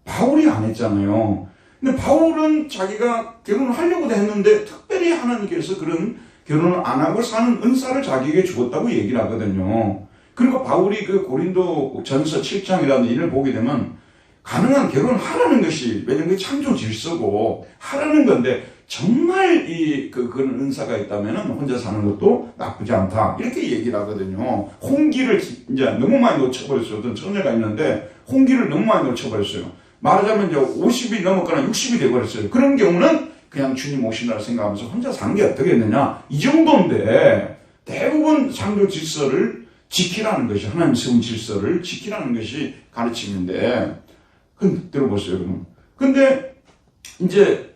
바울이 안 했잖아요. 근데 바울은 자기가 결혼을 하려고도 했는데 특별히 하나님께서 그런 결혼을 안 하고 사는 은사를 자기에게 주었다고 얘기를 하거든요. 그리고 바울이 그 고린도 전서 7장이라는 일을 보게 되면 가능한 결혼을 하라는 것이 왜냐면 그게 창조 질서고 하라는 건데 정말 그런 은사가 있다면 혼자 사는 것도 나쁘지 않다. 이렇게 얘기를 하거든요. 홍기를 이제 너무 많이 놓쳐버렸어요. 어떤 처녀가 있는데 홍기를 너무 많이 놓쳐버렸어요. 말하자면 이제 50이 넘었거나 60이 돼버렸어요. 그런 경우는 그냥 주님 오신다고 생각하면서 혼자 사는 게 어떻게 했느냐. 이 정도인데 대부분 창조 질서를 지키라는 것이 하나님 세운 질서를 지키라는 것이 가르침인데 들어보세요, 여러분. 근데 이제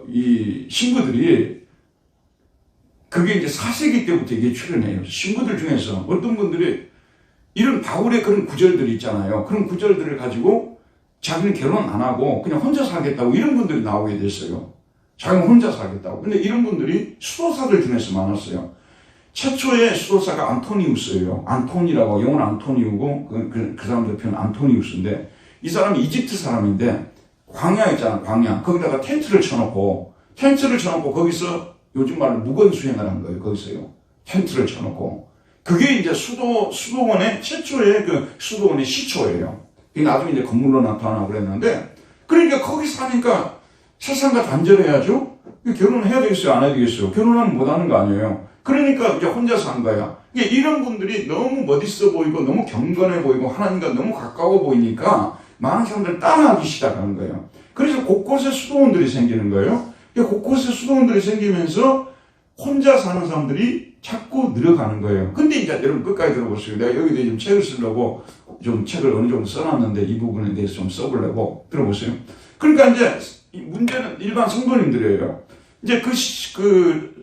이 신부들이 그게 이제 4세기 때부터 이게 출현해요. 신부들 중에서 어떤 분들이 이런 바울의 그런 구절들이 있잖아요. 그런 구절들을 가지고 자기는 결혼 안 하고 그냥 혼자 살겠다고 이런 분들이 나오게 됐어요. 자기는 혼자 살겠다고. 근데 이런 분들이 수도사들 중에서 많았어요. 최초의 수도사가 안토니우스예요. 안토니라고 영어는 안토니우고 그 사람들 표현 안토니우스인데 이 사람이 이집트 사람인데 광야 있잖아. 광야. 거기다가 텐트를 쳐놓고 거기서 요즘 말로 무건수행을 한 거예요. 거기서요. 텐트를 쳐놓고 그게 이제 수도원의 최초의 수도원의 시초예요. 나중에 이제 건물로 나타나고 그랬는데, 그러니까 거기 사니까 세상과 단절해야죠? 결혼을 해야 되겠어요? 안 해야 되겠어요? 결혼하면 못하는 거 아니에요? 그러니까 이제 혼자서 한 거야. 이런 분들이 너무 멋있어 보이고 너무 경건해 보이고 하나님과 너무 가까워 보이니까 많은 사람들이 따라하기 시작하는 거예요. 그래서 곳곳에 수도원들이 생기는 거예요. 곳곳에 수도원들이 생기면서 혼자 사는 사람들이 자꾸 늘어가는 거예요. 근데 이제 여러분 끝까지 들어보세요. 내가 여기다 좀 책을 쓰려고 좀 책을 어느 정도 써놨는데 이 부분에 대해서 좀 써보려고 들어보세요. 그러니까 이제 문제는 일반 성도님들이에요. 이제 그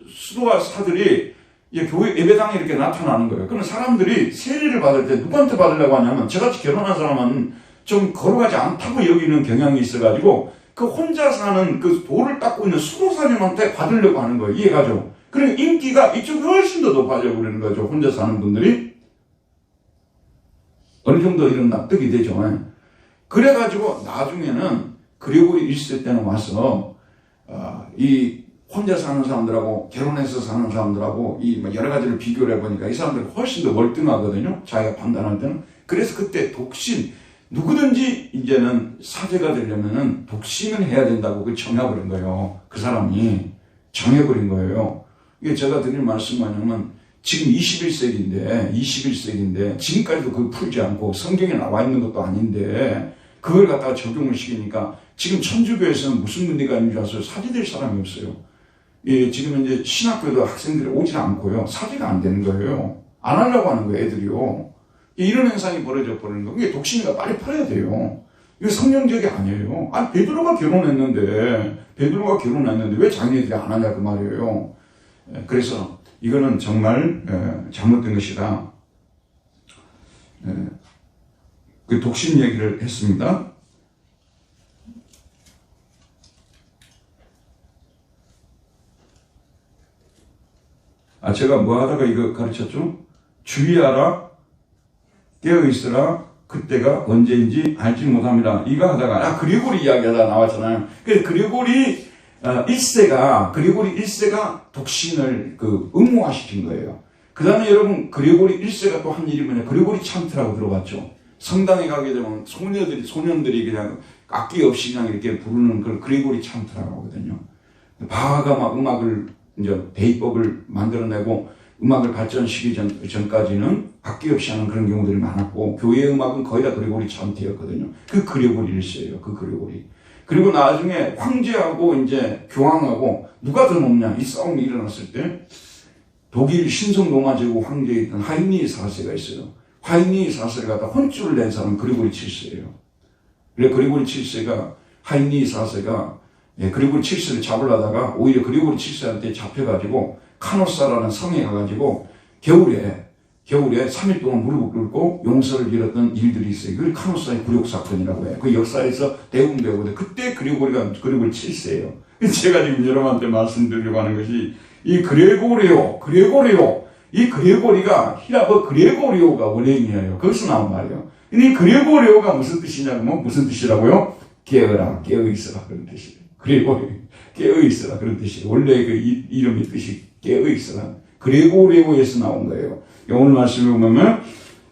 수도와 사들이 이제 교회 예배당에 이렇게 나타나는 거예요. 그러면 사람들이 세례를 받을 때 누구한테 받으려고 하냐면 저같이 결혼한 사람은 좀 거룩하지 않다고 여기는 경향이 있어가지고 그 혼자 사는 그 돌을 닦고 있는 수도사님한테 받으려고 하는 거예요. 이해가죠? 그러니까 인기가 이쪽이 훨씬 더 높아져 버리는 거죠. 혼자 사는 분들이. 어느 정도 이런 납득이 되죠. 그래가지고 나중에는 그리고리 1세 때는 와서 이 혼자 사는 사람들하고 결혼해서 사는 사람들하고 이 여러 가지를 비교를 해보니까 이 사람들이 훨씬 더 월등하거든요. 자기가 판단할 때는. 그래서 그때 독신, 누구든지 이제는 사제가 되려면은 독신을 해야 된다고 그 정해버린 거예요. 그 사람이 정해버린 거예요. 이게 제가 드린 말씀 뭐냐면 지금 21세기인데 지금까지도 그걸 풀지 않고 성경에 나와 있는 것도 아닌데 그걸 갖다가 적용을 시키니까 지금 천주교에서는 무슨 문제가 있는 줄 아세요? 사제될 사람이 없어요. 예, 지금 이제 신학교도 학생들이 오질 않고요. 사제가 안 되는 거예요. 안 하려고 하는 거예요, 애들이요. 이런 현상이 벌어져 버리는 거예요. 이게 독신이가 빨리 풀어야 돼요. 이게 성경적이 아니에요. 아니, 베드로가 결혼했는데 왜 자기네들이 안 하냐 그 말이에요. 그래서 이거는 정말 잘못된 것이다. 그 독신 얘기를 했습니다. 제가 뭐 하다가 이거 가르쳤죠? 주의하라, 깨어있으라, 그때가 언제인지 알지 못합니다. 이거 하다가, 그리고리 이야기하다 나왔잖아요. 그리고리 1세가 독신을 의무화시킨 거예요. 그 다음에 여러분, 그리고리 1세가 또 한 일이 뭐냐, 그리고리 찬트라고 들어봤죠? 성당에 가게 되면 소년들이 그냥 악기 없이 그냥 이렇게 부르는 걸 그리고리 찬트라고 하거든요. 바하가 막 음악을, 이제 대입법을 만들어내고 음악을 발전시키기 전까지는 악기 없이 하는 그런 경우들이 많았고 교회 음악은 거의 다 그리고리 찬트였거든요. 그 그리고리 1세예요. 그 그리고리. 그리고 나중에 황제하고 이제 교황하고 누가 더 높냐 이 싸움이 일어났을 때 독일 신성 로마 제국 황제였던 하이니히 4세가 있어요. 하이니히 4세를 갖다 혼쭐을 낸 사람은 그리고리 7세예요. 그래 그리고리 7세가 하이니히 4세가 그리고리 7세를 잡으려다가 오히려 그리고리 7세한테 잡혀가지고 카노사라는 성에 가가지고 겨울에 3일 동안 무릎을 꿇고 용서를 빌었던 일들이 있어요. 그걸 카노사의 굴욕 사건이라고 해요. 그 역사에서 대웅배우거든요. 그때 그리고리 7세예요. 제가 지금 여러분한테 말씀드리려고 하는 것이 이 이 그레고리가 히라버 그레고리오가 원래인이에요. 거기서 나온 말이에요. 이 그레고리오가 무슨 뜻이냐면 무슨 뜻이라고요? 깨어라, 깨어있어라 그런 뜻이에요. 그레고리 깨어있어라 그런 뜻이에요. 원래 그 이름의 뜻이 깨어있어라. 그레고리오에서 나온 거예요. 오늘 말씀을 보면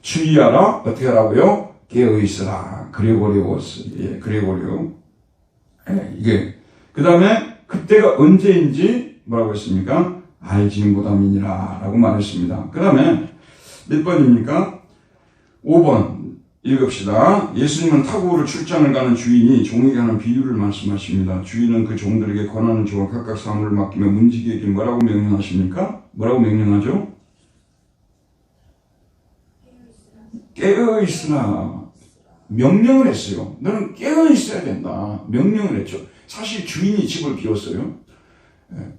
주의하라 어떻게 하라고요? 깨어있어라. 그레고리오스. 그레고리오. 이게 그 다음에 그때가 언제인지 뭐라고 했습니까? 알지 못함이니라 라고 말했습니다. 그 다음에 몇 번입니까? 5번 읽읍시다. 예수님은 타국으로 출장을 가는 주인이 종에게 하는 비유를 말씀하십니다. 주인은 그 종들에게 권한을 주어 각각 사물을 맡기며 문지기에게 뭐라고 명령하십니까? 뭐라고 명령하죠? 깨어있으라. 명령을 했어요. 너는 깨어있어야 된다. 명령을 했죠. 사실 주인이 집을 비웠어요.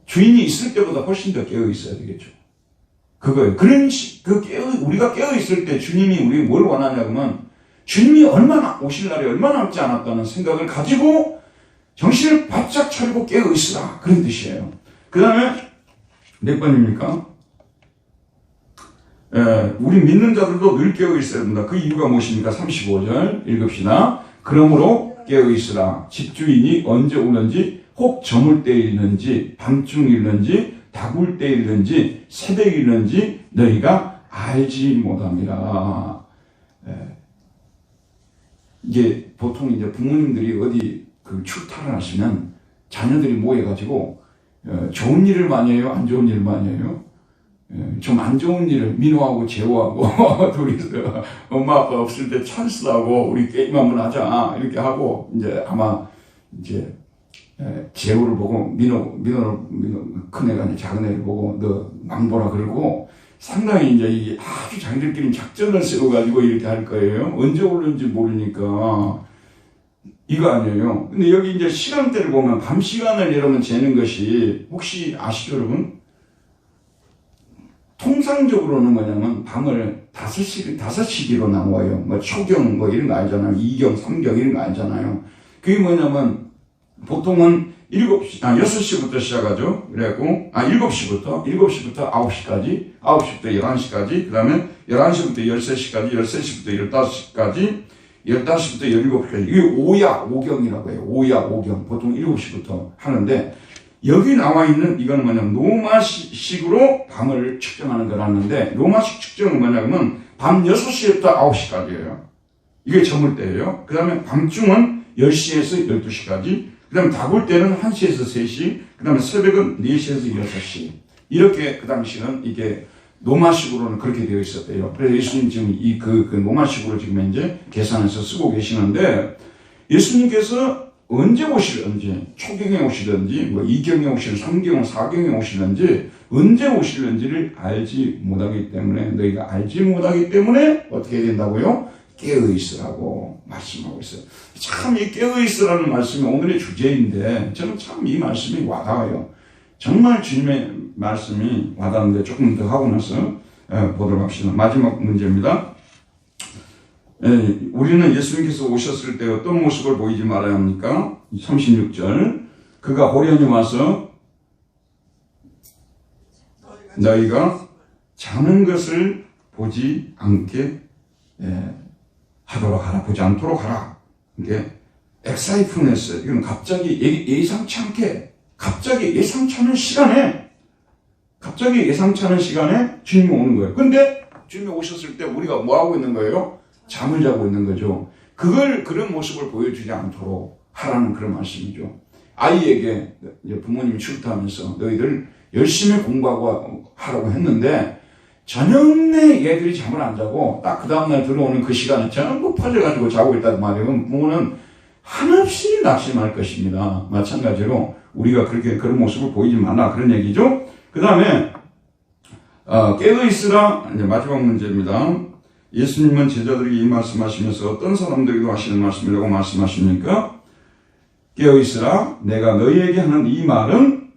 주인이 있을 때보다 훨씬 더 깨어있어야 되겠죠. 그거예요. 우리가 깨어있을 때 주님이 우리 뭘 원하냐면 주님이 오실 날이 얼마 남지 않았다는 생각을 가지고 정신을 바짝 차리고 깨어있으라. 그런 뜻이에요. 그 다음에 몇 번입니까? 우리 믿는 자들도 늘 깨어있어야 된다. 그 이유가 무엇입니까? 35절 읽읍시다. 그러므로 깨어있으라. 집주인이 언제 오는지 혹 저물 때 있는지 밤중 있는지 다굴 때 있는지 새벽 있는지 너희가 알지 못함이라. 이게 보통 이제 부모님들이 어디 출타를 하시면 자녀들이 모여가지고 좋은 일을 많이 해요? 안 좋은 일을 많이 해요? 좀 안 좋은 일을 민호하고 재호하고 둘이서 엄마 아빠 없을 때 찬스하고 우리 게임 한번 하자 이렇게 하고 이제 아마 이제 재호를 보고 민호 큰 애가 아니라 작은 애를 보고 너 망보라 그러고 상당히 이제 이 아주 자기들끼리 작전을 세워가지고 이렇게 할 거예요. 언제 오는지 모르니까 이거 아니에요. 근데 여기 이제 시간대를 보면 밤 시간을 여러분 재는 것이 혹시 아시죠 여러분? 통상적으로는 뭐냐면 밤을 5시기로 나눠요. 뭐 초경 뭐 이런 거 알잖아요. 2경, 3경 이런 거 알잖아요. 그게 뭐냐면 보통은 6시부터 시작하죠. 그래갖고 7시부터 9시까지, 9시부터 11시까지, 그 다음에 11시부터 13시까지, 13시부터 15시까지, 15시부터 17시까지. 이게 오경이라고 해요. 오경. 보통 7시부터 하는데 여기 나와 있는 이건 뭐냐면 로마식으로 밤을 측정하는 거라는데 로마식 측정은 뭐냐면 밤 6시부터 9시까지예요. 이게 저물 때예요. 그 다음에 밤중은 10시에서 12시까지, 그 다음에 다볼 때는 1시에서 3시, 그 다음에 새벽은 4시에서 6시. 이렇게 그 당시는 이게 로마식으로는 그렇게 되어 있었대요. 그래서 예수님 지금 그 로마식으로 지금 이제 계산해서 쓰고 계시는데 예수님께서 언제 오실런지, 초경에 오실런지, 뭐 2경에 오실런지, 3경, 4경에 오실런지, 언제 오실런지를 알지 못하기 때문에, 너희가 알지 못하기 때문에 어떻게 해야 된다고요? 깨어있으라고 말씀하고 있어요. 참 이 깨어있으라는 말씀이 오늘의 주제인데, 저는 참 이 말씀이 와닿아요. 정말 주님의 말씀이 와닿는데 조금 더 하고 나서 보도록 합시다. 마지막 문제입니다. 우리는 예수님께서 오셨을 때 어떤 모습을 보이지 말아야 합니까? 36절. 그가 호련히 와서 너희가 자는 것을 보지 않게 하도록 하라. 보지 않도록 하라. 이게 엑사이프네스. 이건 갑자기 예상치 않게, 갑자기 예상치 않은 시간에 주님이 오는 거예요. 근데 주님이 오셨을 때 우리가 뭐 하고 있는 거예요? 잠을 자고 있는 거죠. 그런 모습을 보여주지 않도록 하라는 그런 말씀이죠. 아이에게 부모님이 출타하면서 너희들 열심히 공부하고 하라고 했는데 저녁 내 얘들이 잠을 안 자고 딱 그 다음날 들어오는 그 시간에 전부 퍼져가지고 자고 있다고 말해요. 부모는 한없이 낙심할 것입니다. 마찬가지로 우리가 그런 모습을 보이지 말라 그런 얘기죠. 그 다음에 깨어있으라 이제 마지막 문제입니다. 예수님은 제자들에게 이 말씀하시면서 어떤 사람들에게도 하시는 말씀이라고 말씀하십니까? 깨어있으라 내가 너희에게 하는 이 말은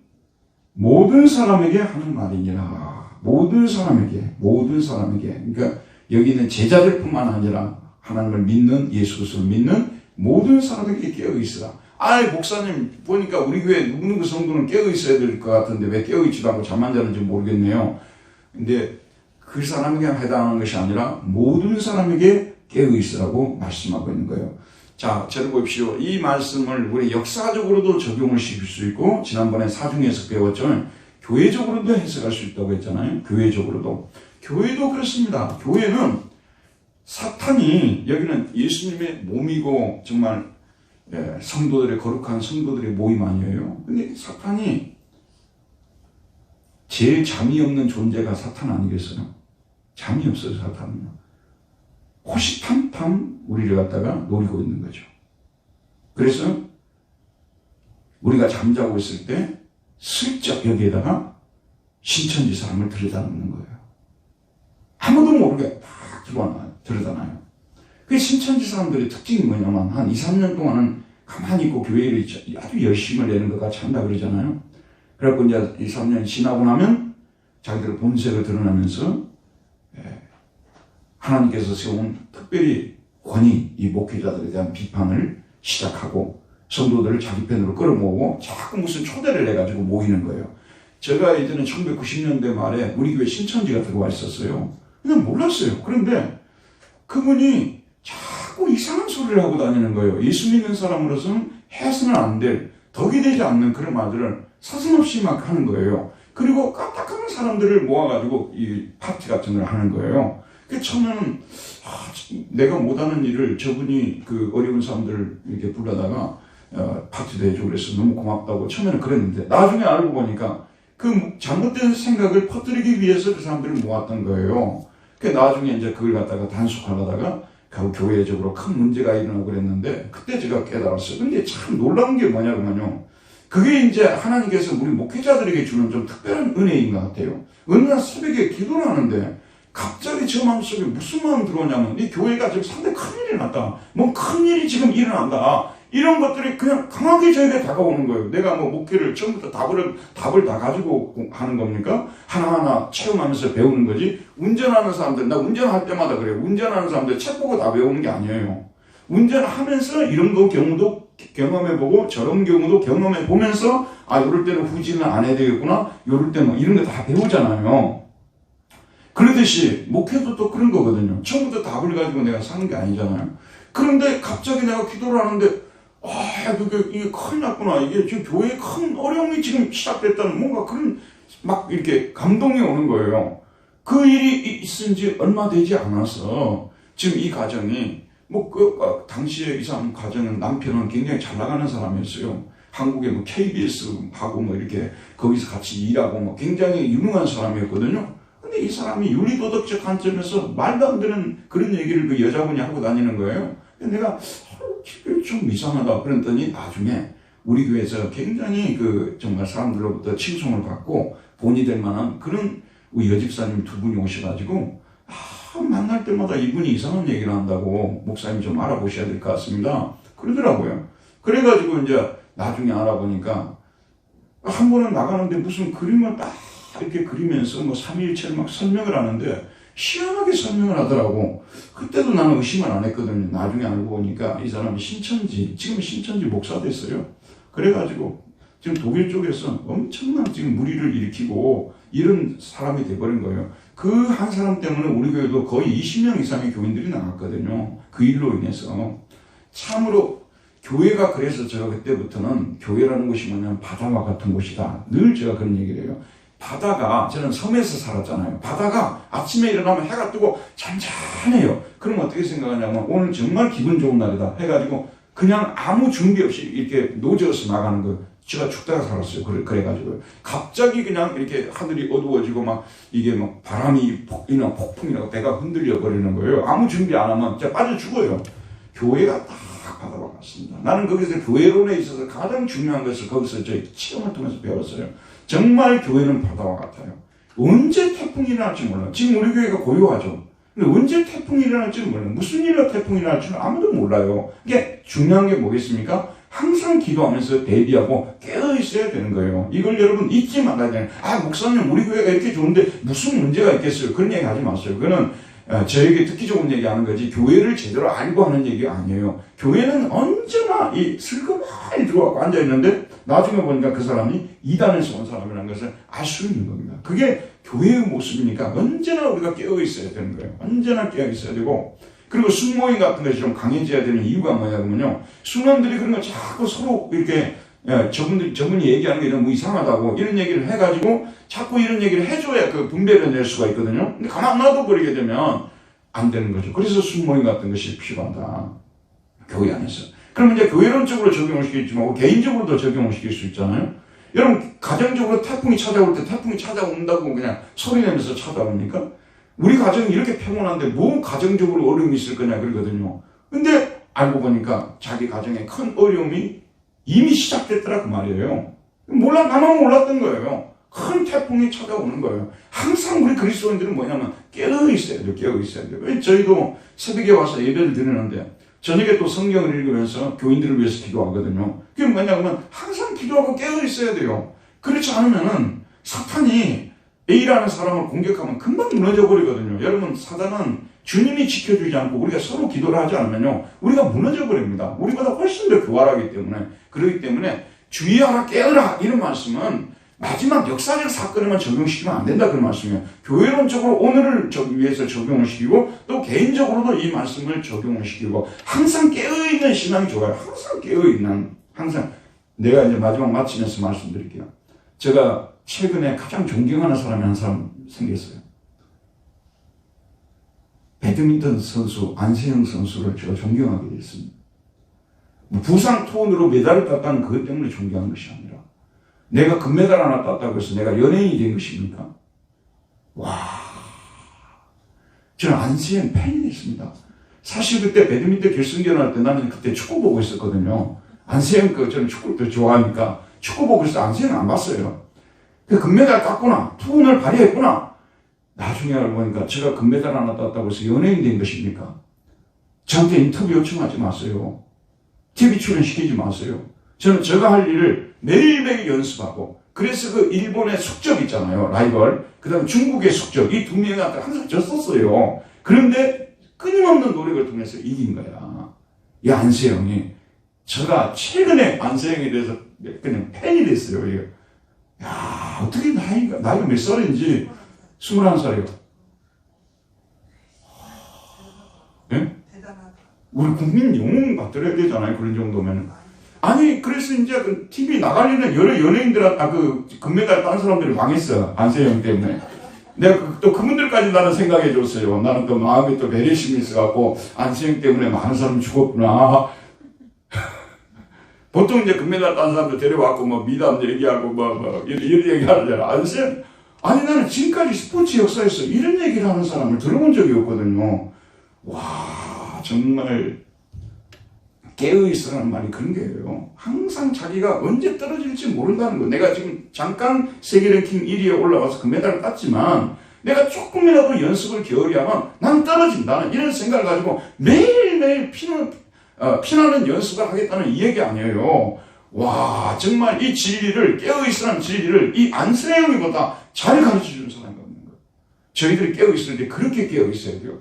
모든 사람에게 하는 말이니라. 모든 사람에게. 그러니까 여기는 제자들뿐만 아니라 하나님을 믿는, 예수 그리스도를 믿는 모든 사람에게 깨어있으라. 목사님 보니까 우리 교회 누구 성도는 깨어있어야 될 것 같은데 왜 깨어있지도 않고 잠만 자는지 모르겠네요. 근데 그 사람에게 해당하는 것이 아니라 모든 사람에게 깨어있으라고 말씀하고 있는 거예요. 자, 저를 보십시오. 이 말씀을 우리 역사적으로도 적용을 시킬 수 있고 지난번에 사중에서 배웠죠. 교회적으로도 해석할 수 있다고 했잖아요. 교회적으로도. 교회도 그렇습니다. 교회는 사탄이 여기는 예수님의 몸이고 정말 성도들의 거룩한 성도들의 모임 아니에요. 근데 사탄이 제일 잠이 없는 존재가 사탄 아니겠어요? 잠이 없어요, 사탄은. 호시탐탐 우리를 갖다가 노리고 있는 거죠. 그래서 우리가 잠자고 있을 때 슬쩍 여기에다가 신천지 사람을 들여다놓는 거예요. 아무도 모르게 다 들여다놔요. 그 신천지 사람들의 특징이 뭐냐면 한 2, 3년 동안은 가만히 있고 교회를 아주 열심히 내는 것 같이 한다 그러잖아요. 그래갖고 이제 2, 3년 지나고 나면 자기들의 본색을 드러나면서 하나님께서 세운 특별히 권위, 이 목회자들에 대한 비판을 시작하고 성도들을 자기 편으로 끌어모으고 자꾸 무슨 초대를 해가지고 모이는 거예요. 제가 예전에 1990년대 말에 우리 교회 신천지가 들어와 있었어요. 그냥 몰랐어요. 그런데 그분이 자꾸 이상한 소리를 하고 다니는 거예요. 예수 믿는 사람으로서는 해서는 안 될, 덕이 되지 않는 그런 말들을 서슴없이 막 하는 거예요. 그리고 까딱하는 사람들을 모아가지고 이 파티 같은 걸 하는 거예요. 그 처음에는 내가 못하는 일을 저분이 그 어려운 사람들을 이렇게 불러다가 파티도 해주고 그래서 너무 고맙다고 처음에는 그랬는데 나중에 알고 보니까 그 잘못된 생각을 퍼뜨리기 위해서 그 사람들을 모았던 거예요. 그 나중에 이제 그걸 갖다가 단속하다가 교회적으로 큰 문제가 일어나고 그랬는데 그때 제가 깨달았어요. 근데 참 놀라운 게 뭐냐면요. 그게 이제 하나님께서 우리 목회자들에게 주는 좀 특별한 은혜인 것 같아요. 어느 날 새벽에 기도를 하는데 갑자기 제 마음속에 무슨 마음 들어오냐면 이 교회가 지금 상당히 큰일이 났다. 뭐 큰일이 지금 일어난다. 이런 것들이 그냥 강하게 저에게 다가오는 거예요. 내가 뭐 목회를 처음부터 답을 다 가지고 하는 겁니까? 하나하나 체험하면서 배우는 거지. 운전하는 사람들, 나 운전할 때마다 그래요. 운전하는 사람들 책 보고 다 배우는 게 아니에요. 운전하면서 이런 경우도 경험해보고 저런 경우도 경험해보면서 이럴 때는 후진을 안 해야 되겠구나. 이럴 때는 이런 거 다 배우잖아요. 그러듯이 목회도 또 그런 거거든요. 처음부터 답을 가지고 내가 사는 게 아니잖아요. 그런데 갑자기 내가 기도를 하는데 이게 큰일 났구나. 이게 지금 교회에 큰 어려움이 지금 시작됐다는 뭔가 그런 막 이렇게 감동이 오는 거예요. 그 일이 있은 지 얼마 되지 않아서 지금 이 가정이 당시에 이 사람 가정은 남편은 굉장히 잘 나가는 사람이었어요. 한국에 KBS하고 이렇게 거기서 같이 일하고 굉장히 유명한 사람이었거든요. 근데 이 사람이 윤리도덕적 관점에서 말도 안 되는 그런 얘기를 그 여자분이 하고 다니는 거예요. 내가 좀 이상하다 그랬더니 나중에 우리 교회에서 굉장히 정말 사람들로부터 칭송을 받고 본이 될 만한 그런 우리 여집사님 두 분이 오셔가지고 만날 때마다 이분이 이상한 얘기를 한다고 목사님 좀 알아보셔야 될 것 같습니다. 그러더라고요. 그래가지고 이제 나중에 알아보니까 한 번은 나가는데 무슨 그림을 딱 이렇게 그리면서 3일째 막 설명을 하는데 희한하게 설명을 하더라고. 그때도 나는 의심을 안 했거든요. 나중에 알고 보니까 이 사람이 지금 신천지 목사 됐어요. 그래가지고 지금 독일 쪽에서 엄청난 지금 무리를 일으키고 이런 사람이 돼버린 거예요. 그 한 사람 때문에 우리 교회도 거의 20명 이상의 교인들이 나갔거든요. 그 일로 인해서. 참으로 교회가 그래서 제가 그때부터는 교회라는 것이 뭐냐면 바다와 같은 곳이다. 늘 제가 그런 얘기를 해요. 바다가, 저는 섬에서 살았잖아요. 바다가 아침에 일어나면 해가 뜨고 잔잔해요. 그럼 어떻게 생각하냐면 오늘 정말 기분 좋은 날이다 해가지고 그냥 아무 준비 없이 이렇게 노져서 나가는 거예요. 제가 죽다가 살았어요. 그래가지고 갑자기 그냥 이렇게 하늘이 어두워지고 이게 바람이 폭풍이나 배가 흔들려 버리는 거예요. 아무 준비 안 하면 진짜 빠져 죽어요. 교회가 딱 바다와 같습니다. 나는 거기서 교회론에 있어서 가장 중요한 것을 거기서 저희 체험을 통해서 배웠어요. 정말 교회는 바다와 같아요. 언제 태풍이 일어날지 몰라요. 지금 우리 교회가 고요하죠. 근데 언제 태풍이 일어날지 몰라요. 무슨 일로 태풍이 일어날지는 아무도 몰라요. 이게 중요한 게 뭐겠습니까? 항상 기도하면서 대비하고 깨어있어야 되는 거예요. 이걸 여러분 잊지 말아야 돼요. 목사님 우리 교회가 이렇게 좋은데 무슨 문제가 있겠어요. 그런 얘기 하지 마세요. 그거는 저에게 듣기 좋은 얘기 하는 거지 교회를 제대로 알고 하는 얘기가 아니에요. 교회는 언제나 이 슬그머니 들어가고 앉아있는데 나중에 보니까 그 사람이 이단에서 온 사람이라는 것을 알 수 있는 겁니다. 그게 교회의 모습이니까 언제나 우리가 깨어있어야 되는 거예요. 언제나 깨어있어야 되고 그리고 숙모임 같은 것이 좀 강해져야 되는 이유가 뭐냐면요. 숙모님들이 그런 걸 자꾸 서로 이렇게 저분이 얘기하는 게 너무 이상하다고 이런 얘기를 해가지고 자꾸 이런 얘기를 해줘야 그 분배를 낼 수가 있거든요. 근데 가만 놔둬버리게 되면 안 되는 거죠. 그래서 숙모임 같은 것이 필요하다. 교회 안에서. 그럼 이제 교회론적으로 적용을 시키지 말고 개인적으로도 적용을 시킬 수 있잖아요. 여러분 가정적으로 태풍이 찾아올 때 태풍이 찾아온다고 그냥 소리내면서 찾아옵니까? 우리 가정이 이렇게 평온한데 뭐 가정적으로 어려움이 있을 거냐 그러거든요. 근데 알고 보니까 자기 가정에 큰 어려움이 이미 시작됐더라 그 말이에요. 나만 몰랐던 거예요. 큰 태풍이 찾아오는 거예요. 항상 우리 그리스도인들은 뭐냐면 깨어있어야 돼요. 깨어있어야 돼요. 저희도 새벽에 와서 예배를 드리는데 저녁에 또 성경을 읽으면서 교인들을 위해서 기도하거든요. 그게 뭐냐면 항상 기도하고 깨어있어야 돼요. 그렇지 않으면은 사탄이 A라는 사람을 공격하면 금방 무너져 버리거든요. 여러분 사단은 주님이 지켜주지 않고 우리가 서로 기도를 하지 않으면요 우리가 무너져 버립니다. 우리보다 훨씬 더 교활하기 때문에. 그렇기 때문에 주의하라 깨어라 이런 말씀은 마지막 역사적 사건에만 적용시키면 안 된다 그런 말씀이에요. 교회론적으로 오늘을 위해서 적용을 시키고 또 개인적으로도 이 말씀을 적용을 시키고 항상 깨어있는 신앙이 좋아요. 항상 깨어있는 항상 내가 이제 마지막 마치면서 말씀드릴게요. 제가 최근에 가장 존경하는 사람이 한 사람 생겼어요. 배드민턴 선수 안세영 선수를 제가 존경하게 됐습니다. 부상 투혼으로 메달을 땄다는 그것 때문에 존경하는 것이 아니라 내가 금메달 하나 땄다고 해서 내가 연예인이 된 것입니까? 와, 저는 안세영 팬이 됐습니다. 사실 그때 배드민턴 결승전 할 때 나는 그때 축구 보고 있었거든요. 안세영 저는 축구를 좋아하니까 축구 보고 있을 때 안세영 안 봤어요. 그 금메달 땄구나, 투혼을 발휘했구나. 나중에 알고 보니까 제가 금메달 하나 땄다고 해서 연예인 된 것입니까? 저한테 인터뷰 요청하지 마세요. TV 출연시키지 마세요. 저는 제가 할 일을 매일매일 연습하고, 그래서 그 일본의 숙적 있잖아요, 라이벌. 그 다음에 중국의 숙적, 이 두 명한테 항상 졌었어요. 그런데 끊임없는 노력을 통해서 이긴 거야. 이 안세영이. 제가 최근에 안세영에 대해서 그냥 팬이 됐어요. 이게. 야, 어떻게 나이가 몇 살인지 21살이요. 예? 우리 국민 영웅 받들어야 되잖아요. 그런 정도면. 아니, 그래서 이제 그 TV 나가려는 여러 연예인들한테, 그 금메달 딴 사람들이 망했어. 안세영 때문에. 내가 또 그분들까지 나는 생각해 줬어요. 나는 또 마음에 또 배려심이 있어갖고, 안세영 때문에 많은 사람이 죽었구나. 보통 이제 금메달 딴 사람들 데려왔고, 미담 얘기하고, 이런 얘기 하잖아. 안세영. 아니, 나는 지금까지 스포츠 역사에서 이런 얘기를 하는 사람을 들어본 적이 없거든요. 와, 정말, 깨어있으라는 말이 그런 거예요. 항상 자기가 언제 떨어질지 모른다는 거. 내가 지금 잠깐 세계 랭킹 1위에 올라가서 금메달을 땄지만, 내가 조금이라도 연습을 게을리 하면 난 떨어진다는 이런 생각을 가지고 매일매일 피나는 연습을 하겠다는 이 얘기 아니에요. 와, 정말 이 진리를, 깨어있으라는 진리를 이 안세영이보다 잘 가르쳐주는 사람이 없는 거예요. 저희들이 깨어있을 때 그렇게 깨어있어야 돼요.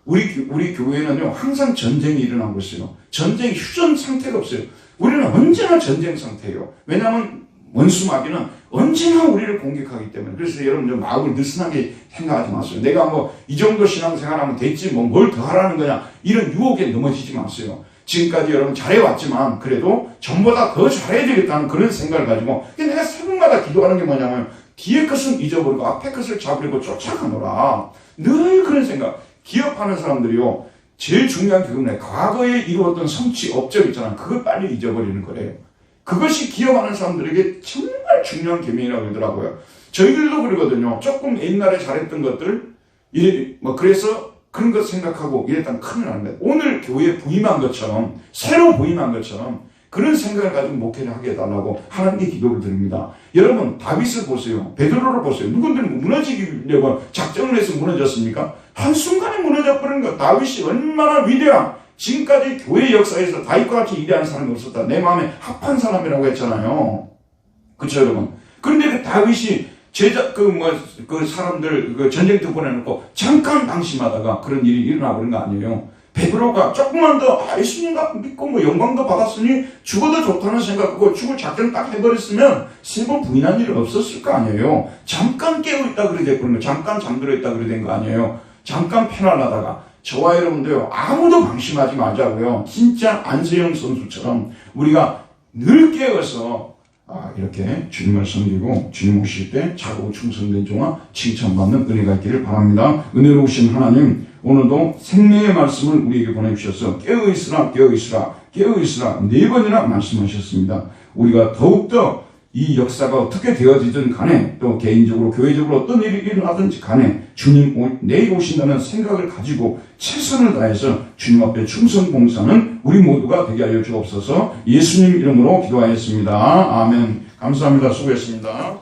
우리 교회는요, 항상 전쟁이 일어나고 있어요. 전쟁 휴전 상태가 없어요. 우리는 언제나 전쟁 상태예요. 왜냐하면 원수마귀는 언제나 우리를 공격하기 때문에. 그래서 여러분 좀 마음을 느슨하게 생각하지 마세요. 내가 이 정도 신앙생활하면 됐지, 뭘 더 하라는 거냐, 이런 유혹에 넘어지지 마세요. 지금까지 여러분 잘해왔지만 그래도 전보다 더 잘해야 되겠다는 그런 생각을 가지고, 내가 새벽마다 기도하는 게 뭐냐면, 뒤에 것은 잊어버리고 앞에 것을 잡으려고 쫓아가노라. 늘 그런 생각. 기업하는 사람들이요, 제일 중요한 게 그거네. 과거에 이루었던 성취, 업적 있잖아. 그걸 빨리 잊어버리는 거래요. 그것이 기업하는 사람들에게 정말 중요한 계명이라고 그러더라고요. 저희들도 그러거든요. 조금 옛날에 잘했던 것들, 그래서 그런 것 생각하고 이랬다면 큰일 납니다. 오늘 교회에 부임한 것처럼, 새로 부임한 것처럼, 그런 생각을 가지고 목회를 하게 해달라고 하나님께 기도를 드립니다. 여러분, 다윗을 보세요. 베드로를 보세요. 누군들은 무너지려고 작정을 해서 무너졌습니까? 한순간에 무너져버린 거. 다윗이 얼마나 위대한, 지금까지 교회 역사에서 다윗과 같이 위대한 사람이 없었다. 내 마음에 합한 사람이라고 했잖아요. 그쵸, 여러분? 그런데 그 다윗이 사람들, 전쟁터 보내놓고 잠깐 방심하다가 그런 일이 일어나버린 거 아니에요. 베드로가 조금만 더 예수님 믿고 영광도 받았으니 죽어도 좋다는 생각하고 죽을 작전 딱 해버렸으면 세 번 부인한 일이 없었을 거 아니에요. 잠깐 깨어있다 그래 됐거든요. 거, 잠깐 잠들어있다 그래 된 거 아니에요. 잠깐 편안하다가. 저와 여러분도요, 아무도 방심하지 말자고요. 진짜 안세영 선수처럼 우리가 늘 깨어서 이렇게 주님을 섬기고 주님 오실 때 자고 충성된 종아 칭찬받는 은혜가 있기를 바랍니다. 은혜로우신 하나님, 오늘도 생명의 말씀을 우리에게 보내주셔서 깨어있으라 깨어있으라 깨어있으라 4번이나 말씀하셨습니다. 우리가 더욱더 이 역사가 어떻게 되어지든 간에, 또 개인적으로 교회적으로 어떤 일이 일어나든지 간에 주님 내일 오신다는 생각을 가지고 최선을 다해서 주님 앞에 충성 봉사하는 우리 모두가 되게 하여 주옵소서. 예수님 이름으로 기도하였습니다. 아멘. 감사합니다. 수고했습니다.